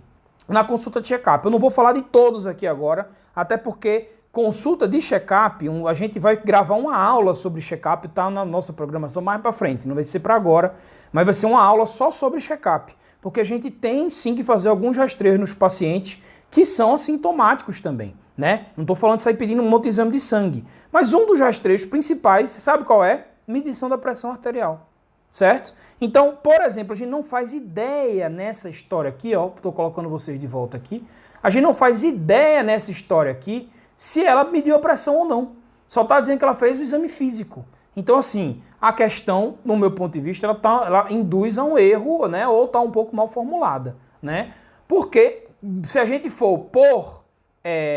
na consulta de check-up. Eu não vou falar de todos aqui agora, até porque consulta de check-up, a gente vai gravar uma aula sobre check-up, tá na nossa programação mais para frente, não vai ser para agora, mas vai ser uma aula só sobre check-up, porque a gente tem sim que fazer alguns rastreios nos pacientes que são assintomáticos também, né? Não estou falando de sair pedindo um monte de exame de sangue, mas um dos rastreios principais, você sabe qual é? Medição da pressão arterial. Certo? Então, por exemplo, a gente não faz ideia nessa história aqui, ó, estou colocando vocês de volta aqui, a gente não faz ideia nessa história aqui se ela mediu a pressão ou não. Só está dizendo que ela fez o exame físico. Então, assim, a questão, no meu ponto de vista, ela induz a um erro, né, ou está um pouco mal formulada, né? Porque se a gente for por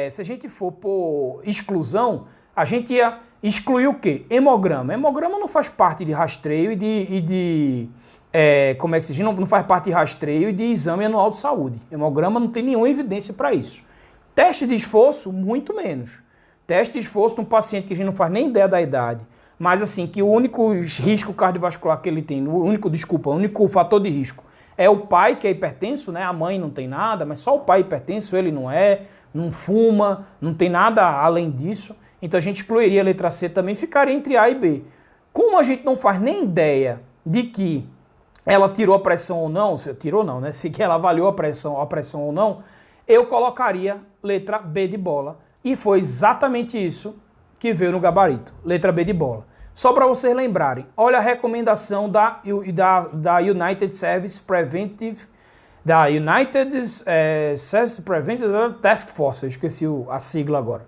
se a gente for por exclusão, a gente ia excluir o quê? Hemograma. Hemograma não faz parte de rastreio como é que se diz? Não faz parte de rastreio e de exame anual de saúde. Hemograma não tem nenhuma evidência para isso. Teste de esforço, muito menos. Teste de esforço num paciente que a gente não faz nem ideia da idade, mas assim, que o único risco cardiovascular que ele tem, o único fator de risco é o pai que é hipertenso, né? A mãe não tem nada, mas só o pai é hipertenso, ele não fuma, não tem nada além disso. Então a gente excluiria a letra C também, ficaria entre A e B. Como a gente não faz nem ideia de que ela tirou a pressão ou não, se tirou não, né? Se ela avaliou a pressão ou não, eu colocaria letra B de bola. E foi exatamente isso que veio no gabarito, letra B de bola. Só para vocês lembrarem, olha a recomendação da United Service Preventive Task Force, eu esqueci a sigla agora.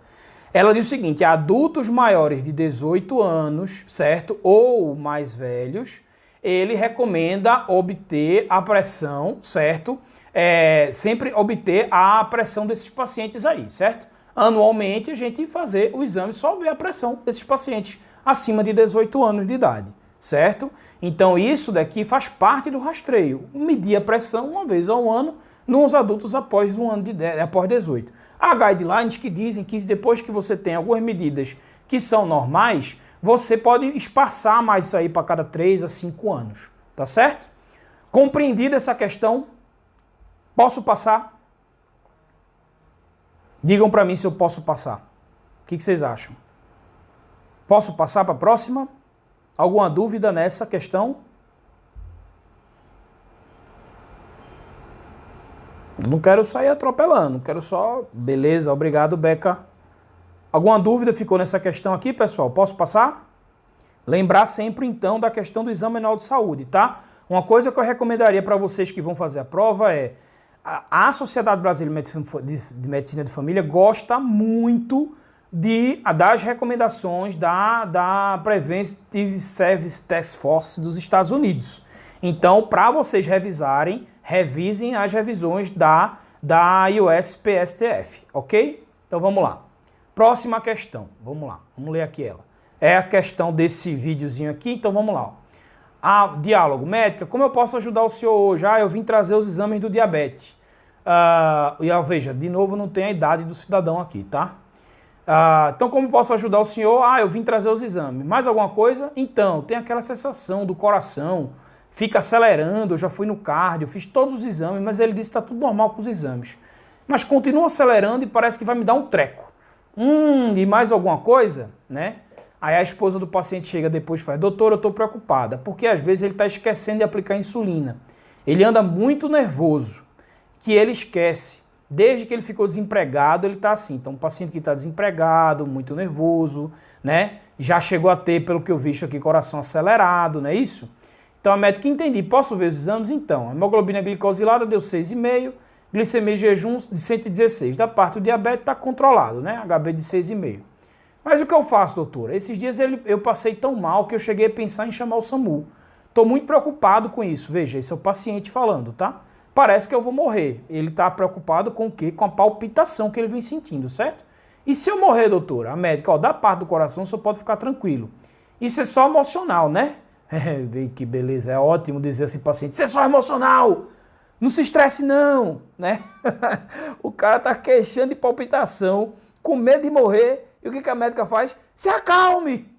Ela diz o seguinte: adultos maiores de 18 anos, certo? Ou mais velhos, ele recomenda obter a pressão, certo? Sempre obter a pressão desses pacientes aí, certo? Anualmente a gente fazer o exame, só ver a pressão desses pacientes acima de 18 anos de idade, certo? Então isso daqui faz parte do rastreio, medir a pressão uma vez ao ano nos adultos após 18. Há guidelines que dizem que depois que você tem algumas medidas que são normais, você pode espaçar mais isso aí para cada 3 a 5 anos, tá certo? Compreendida essa questão? Posso passar? Digam para mim se eu posso passar. O que vocês acham? Posso passar para a próxima? Alguma dúvida nessa questão? Não quero sair atropelando, quero só... Beleza, obrigado, Beca. Alguma dúvida ficou nessa questão aqui, pessoal? Posso passar? Lembrar sempre, então, da questão do exame anual de saúde, tá? Uma coisa que eu recomendaria para vocês que vão fazer a prova é... A Sociedade Brasileira de Medicina de Família gosta muito das recomendações da Preventive Service Task Force dos Estados Unidos. Então, para vocês revisem as revisões da USPSTF, ok? Então, vamos lá. Próxima questão, vamos lá, vamos ler aqui ela. É a questão desse videozinho aqui, então vamos lá. Diálogo. Médica, como eu posso ajudar o senhor hoje? Eu vim trazer os exames do diabetes. Veja, de novo, não tem a idade do cidadão aqui, tá? Então, como posso ajudar o senhor? Eu vim trazer os exames. Mais alguma coisa? Então, tem aquela sensação do coração, fica acelerando, eu já fui no cardio, fiz todos os exames, mas ele disse que está tudo normal com os exames. Mas continua acelerando e parece que vai me dar um treco. E mais alguma coisa, né? Aí a esposa do paciente chega depois e fala: doutor, eu estou preocupada, porque às vezes ele está esquecendo de aplicar insulina. Ele anda muito nervoso, que ele esquece. Desde que ele ficou desempregado, ele está assim. Então, um paciente que está desempregado, muito nervoso, né? Já chegou a ter, pelo que eu visto aqui, coração acelerado, não é isso? Então, a médica, entendi, posso ver os exames? Então, a hemoglobina glicosilada deu 6,5, glicemia em jejum de 116. Da parte do diabetes está controlado, né? HB de 6,5. Mas o que eu faço, doutora? Esses dias eu passei tão mal que eu cheguei a pensar em chamar o SAMU. Estou muito preocupado com isso. Veja, esse é o paciente falando, tá? Parece que eu vou morrer. Ele está preocupado com o quê? Com a palpitação que ele vem sentindo, certo? E se eu morrer, doutora? A médica, da parte do coração, você pode ficar tranquilo. Isso é só emocional, né? Que beleza, é ótimo dizer assim, paciente, isso é só emocional! Não se estresse não, né? O cara tá queixando de palpitação, com medo de morrer. E o que a médica faz? Se acalme!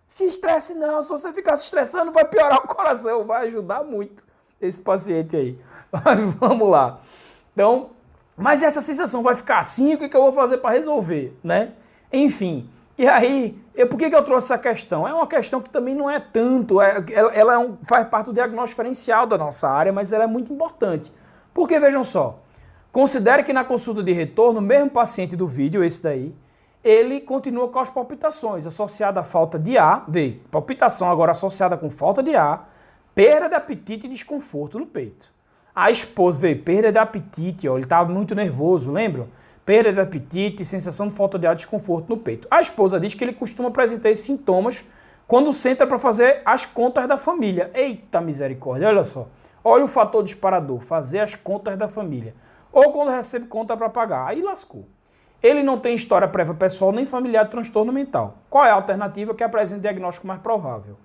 Se estresse não, se você ficar se estressando vai piorar o coração, vai ajudar muito esse paciente aí. Mas vamos lá. Então, mas essa sensação vai ficar assim, o que eu vou fazer para resolver, né? Enfim, e aí, por que eu trouxe essa questão? É uma questão que também não é tanto, ela faz parte do diagnóstico diferencial da nossa área, mas ela é muito importante. Porque, vejam só, considere que na consulta de retorno, o mesmo paciente do vídeo, esse daí, ele continua com as palpitações associadas à falta de ar, palpitação agora associada com falta de ar, perda de apetite e desconforto no peito. A esposa perda de apetite, ele estava muito nervoso, lembram? Perda de apetite, sensação de falta de ar e desconforto no peito. A esposa diz que ele costuma apresentar esses sintomas quando senta para fazer as contas da família. Eita misericórdia, olha só. Olha o fator disparador, fazer as contas da família. Ou quando recebe conta para pagar, aí lascou. Ele não tem história prévia pessoal nem familiar de transtorno mental. Qual é a alternativa que apresenta o diagnóstico mais provável?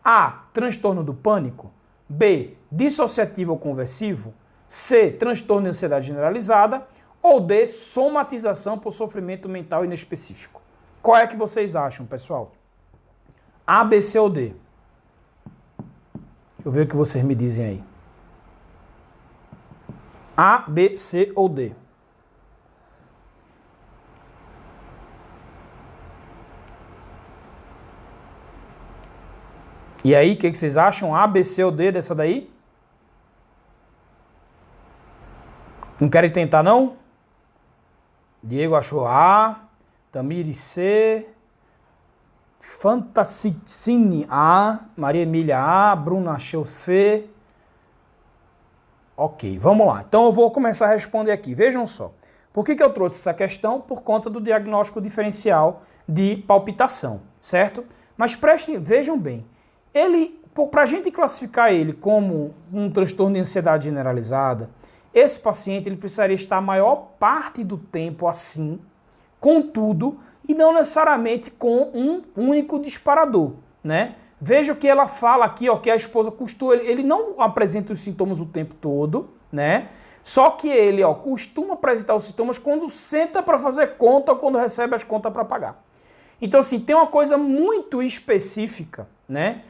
A. Transtorno do pânico. B. Dissociativo ou conversivo. C. Transtorno de ansiedade generalizada. Ou D. Somatização por sofrimento mental inespecífico. Qual é que vocês acham, pessoal? A, B, C ou D? Deixa eu ver o que vocês me dizem aí. A, B, C ou D? E aí, o que vocês acham? A, B, C ou D dessa daí? Não querem tentar, não? Diego achou A, Tamires C, Fantasicine A, Maria Emília A, Bruna achou C. Ok, vamos lá. Então eu vou começar a responder aqui. Vejam só. Por que eu trouxe essa questão? Por conta do diagnóstico diferencial de palpitação, certo? Mas vejam bem. Para a gente classificar ele como um transtorno de ansiedade generalizada, esse paciente ele precisaria estar a maior parte do tempo assim, com tudo, e não necessariamente com um único disparador, né? Veja o que ela fala aqui, ó, que a esposa costuma, ele não apresenta os sintomas o tempo todo, né? Só que ele, ó, costuma apresentar os sintomas quando senta para fazer conta ou quando recebe as contas para pagar. Então, assim, tem uma coisa muito específica, né?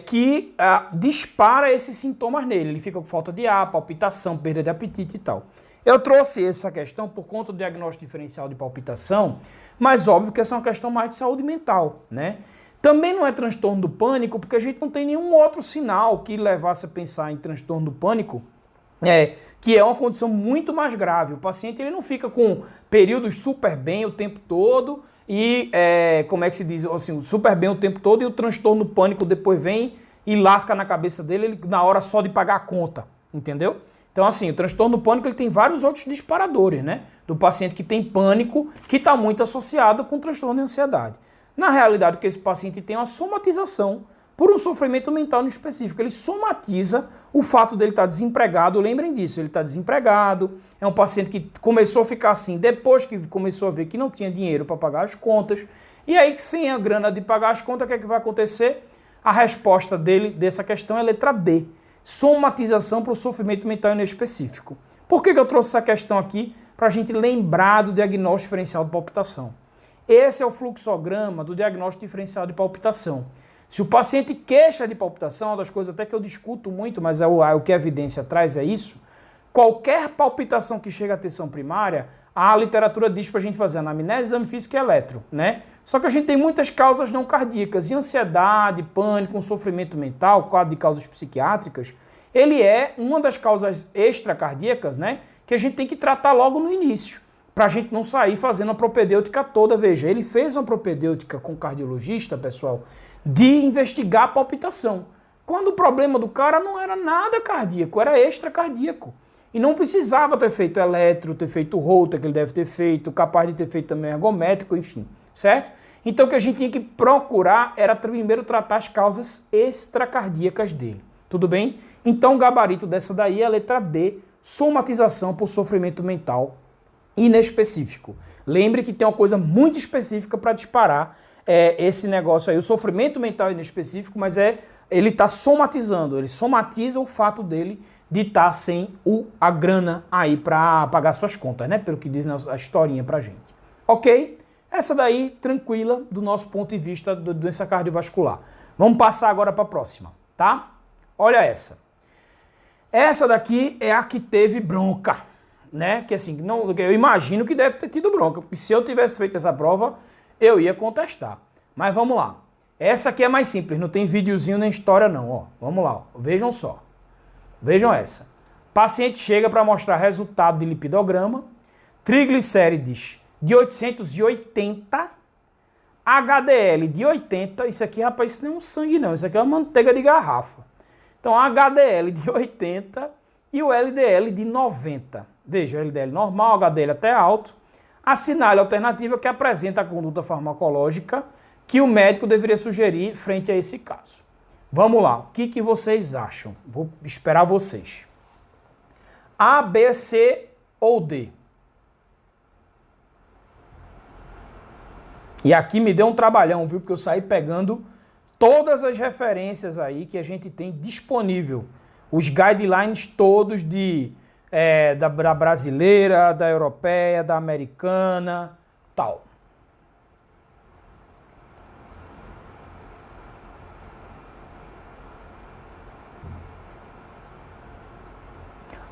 Que dispara esses sintomas nele. Ele fica com falta de ar, palpitação, perda de apetite e tal. Eu trouxe essa questão por conta do diagnóstico diferencial de palpitação, mas óbvio que essa é uma questão mais de saúde mental, né? Também não é transtorno do pânico, porque a gente não tem nenhum outro sinal que levasse a pensar em transtorno do pânico, que é uma condição muito mais grave. O paciente ele não fica com períodos super bem o tempo todo e, como é que se diz, assim, super bem o tempo todo e o transtorno do pânico depois vem e lasca na cabeça dele ele, na hora só de pagar a conta, entendeu? Então, assim, o transtorno do pânico ele tem vários outros disparadores, né? Do paciente que tem pânico, que está muito associado com o transtorno de ansiedade. Na realidade, o que esse paciente tem é uma somatização por um sofrimento mental no específico. Ele somatiza o fato dele estar desempregado. Lembrem disso, ele está desempregado, é um paciente que começou a ficar assim depois que começou a ver que não tinha dinheiro para pagar as contas. E aí, sem a grana de pagar as contas, o que é que vai acontecer? A resposta dessa questão é a letra D. Somatização para o sofrimento mental inespecífico. Por que eu trouxe essa questão aqui? Para a gente lembrar do diagnóstico diferencial de palpitação. Esse é o fluxograma do diagnóstico diferencial de palpitação. Se o paciente queixa de palpitação, uma das coisas até que eu discuto muito, mas o que a evidência traz é isso, qualquer palpitação que chega à atenção primária, a literatura diz para a gente fazer anamnese, exame físico e eletro, né? Só que a gente tem muitas causas não cardíacas, e ansiedade, pânico, sofrimento mental, quadro de causas psiquiátricas, ele é uma das causas extracardíacas, né? Que a gente tem que tratar logo no início, para a gente não sair fazendo a propedêutica toda. Veja, ele fez uma propedêutica com o cardiologista, pessoal, de investigar a palpitação, quando o problema do cara não era nada cardíaco, era extracardíaco. E não precisava ter feito eletro, ter feito Holter, que ele deve ter feito, capaz de ter feito também ergométrico, enfim, certo? Então o que a gente tinha que procurar era primeiro tratar as causas extracardíacas dele, tudo bem? Então o gabarito dessa daí é a letra D, somatização por sofrimento mental inespecífico. Lembre que tem uma coisa muito específica para disparar esse negócio aí, o sofrimento mental inespecífico, mas ele está somatizando, ele somatiza o fato dele de estar sem a grana aí para pagar suas contas, né? Pelo que diz a historinha pra gente. Ok? Essa daí, tranquila, do nosso ponto de vista da doença cardiovascular. Vamos passar agora para a próxima, tá? Olha essa. Essa daqui é a que teve bronca, né? Que assim, eu imagino que deve ter tido bronca, porque se eu tivesse feito essa prova, eu ia contestar. Mas vamos lá. Essa aqui é mais simples, não tem videozinho nem história não, ó. Vamos lá, ó. Vejam só. Vejam essa. Paciente chega para mostrar resultado de lipidograma, triglicérides de 880, HDL de 80, isso aqui, rapaz, isso não é um sangue não, isso aqui é uma manteiga de garrafa. Então, HDL de 80 e o LDL de 90. Veja, LDL normal, HDL até alto. Assinale a alternativa que apresenta a conduta farmacológica que o médico deveria sugerir frente a esse caso. Vamos lá, o que vocês acham? Vou esperar vocês. A, B, C ou D? E aqui me deu um trabalhão, viu? Porque eu saí pegando todas as referências aí que a gente tem disponível. Os guidelines todos da brasileira, da europeia, da americana, tal.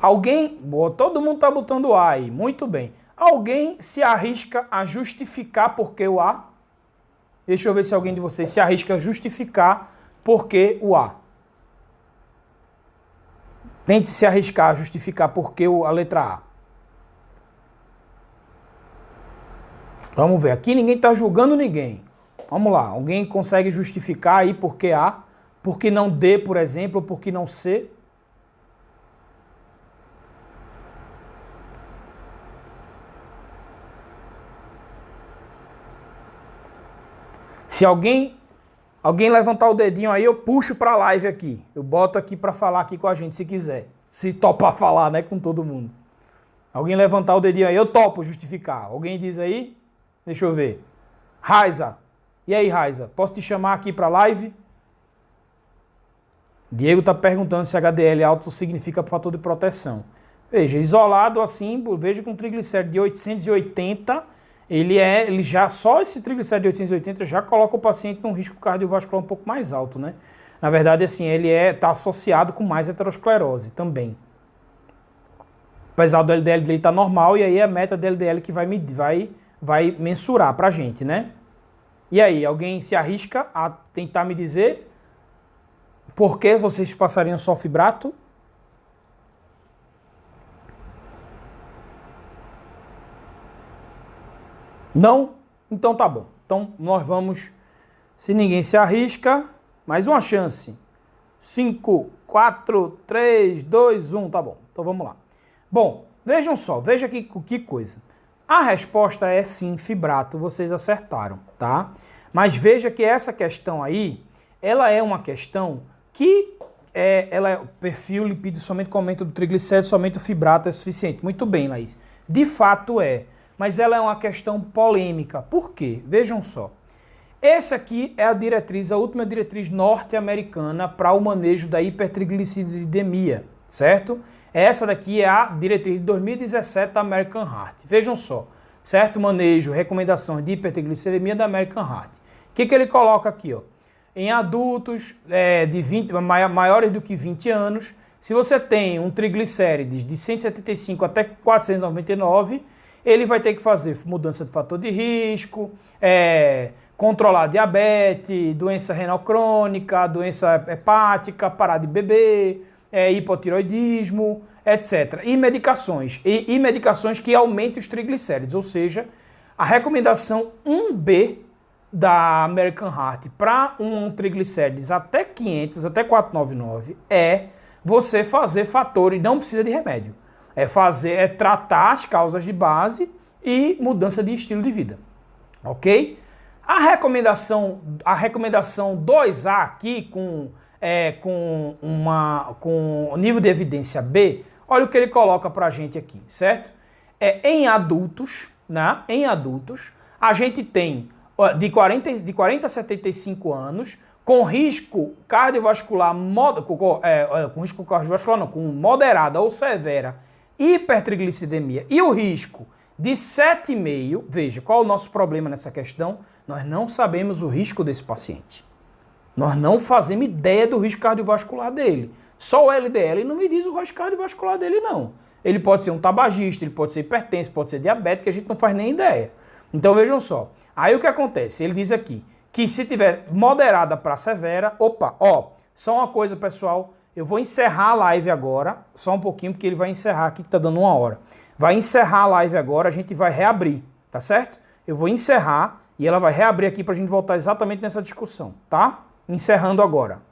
Alguém, todo mundo está botando o A aí, muito bem. Alguém se arrisca a justificar por que o A? Deixa eu ver se alguém de vocês se arrisca a justificar por que o A. Tente se arriscar a justificar por que a letra A. Vamos ver, aqui ninguém está julgando ninguém. Vamos lá, alguém consegue justificar aí por que A? Por que não D, por exemplo, ou por que não C? Se alguém levantar o dedinho aí, eu puxo para a live aqui. Eu boto aqui para falar aqui com a gente, se quiser. Se topar falar, né, com todo mundo. Alguém levantar o dedinho aí, eu topo justificar. Alguém diz aí? Deixa eu ver. Raiza. E aí, Raiza? Posso te chamar aqui para a live? Diego está perguntando se HDL alto significa fator de proteção. Veja, isolado assim, veja com triglicérido de 880... Ele já, só esse triglicérido de 880 já coloca o paciente num risco cardiovascular um pouco mais alto, né? Na verdade, assim, ele está associado com mais aterosclerose também. Apesar do LDL dele estar normal, e aí é a meta do LDL que vai mensurar pra gente, né? E aí, alguém se arrisca a tentar me dizer por que vocês passariam só fibrato? Não? Então tá bom. Então nós vamos, se ninguém se arrisca, mais uma chance. 5, 4, 3, 2, 1, tá bom. Então vamos lá. Bom, vejam só, veja que coisa. A resposta é sim, fibrato, vocês acertaram, tá? Mas veja que essa questão aí, ela é uma questão que ela é perfil lipídio somente com aumento do triglicérido, somente o fibrato é suficiente. Muito bem, Laís. De fato é. Mas ela é uma questão polêmica. Por quê? Vejam só. Essa aqui é a última diretriz norte-americana para o manejo da hipertrigliceridemia, certo? Essa daqui é a diretriz de 2017 da American Heart. Vejam só, certo? Manejo, recomendações de hipertrigliceridemia da American Heart. O que ele coloca aqui, ó? Em adultos maiores do que 20 anos, se você tem um triglicérides de 175 até 499, ele vai ter que fazer mudança de fator de risco, controlar diabetes, doença renal crônica, doença hepática, parar de beber, hipotiroidismo, etc. E medicações. E medicações que aumentem os triglicéridos. Ou seja, a recomendação 1B da American Heart para um triglicérides até 500, até 499, é você fazer fatores, não precisa de remédio. É tratar as causas de base e mudança de estilo de vida, ok? A recomendação 2A aqui, com nível de evidência B, olha o que ele coloca pra gente aqui, certo? Em adultos, né? Em adultos, a gente tem de 40 a 75 anos, com risco cardiovascular, com moderada ou severa hipertriglicidemia e o risco de 7,5, veja, qual é o nosso problema nessa questão? Nós não sabemos o risco desse paciente. Nós não fazemos ideia do risco cardiovascular dele. Só o LDL não me diz o risco cardiovascular dele, não. Ele pode ser um tabagista, ele pode ser hipertenso, pode ser diabético, a gente não faz nem ideia. Então vejam só. Aí o que acontece? Ele diz aqui que se tiver moderada para severa, só uma coisa, pessoal, eu vou encerrar a live agora, só um pouquinho, porque ele vai encerrar aqui, que tá dando 1 hora. Vai encerrar a live agora, a gente vai reabrir, tá certo? Eu vou encerrar e ela vai reabrir aqui pra gente voltar exatamente nessa discussão, tá? Encerrando agora.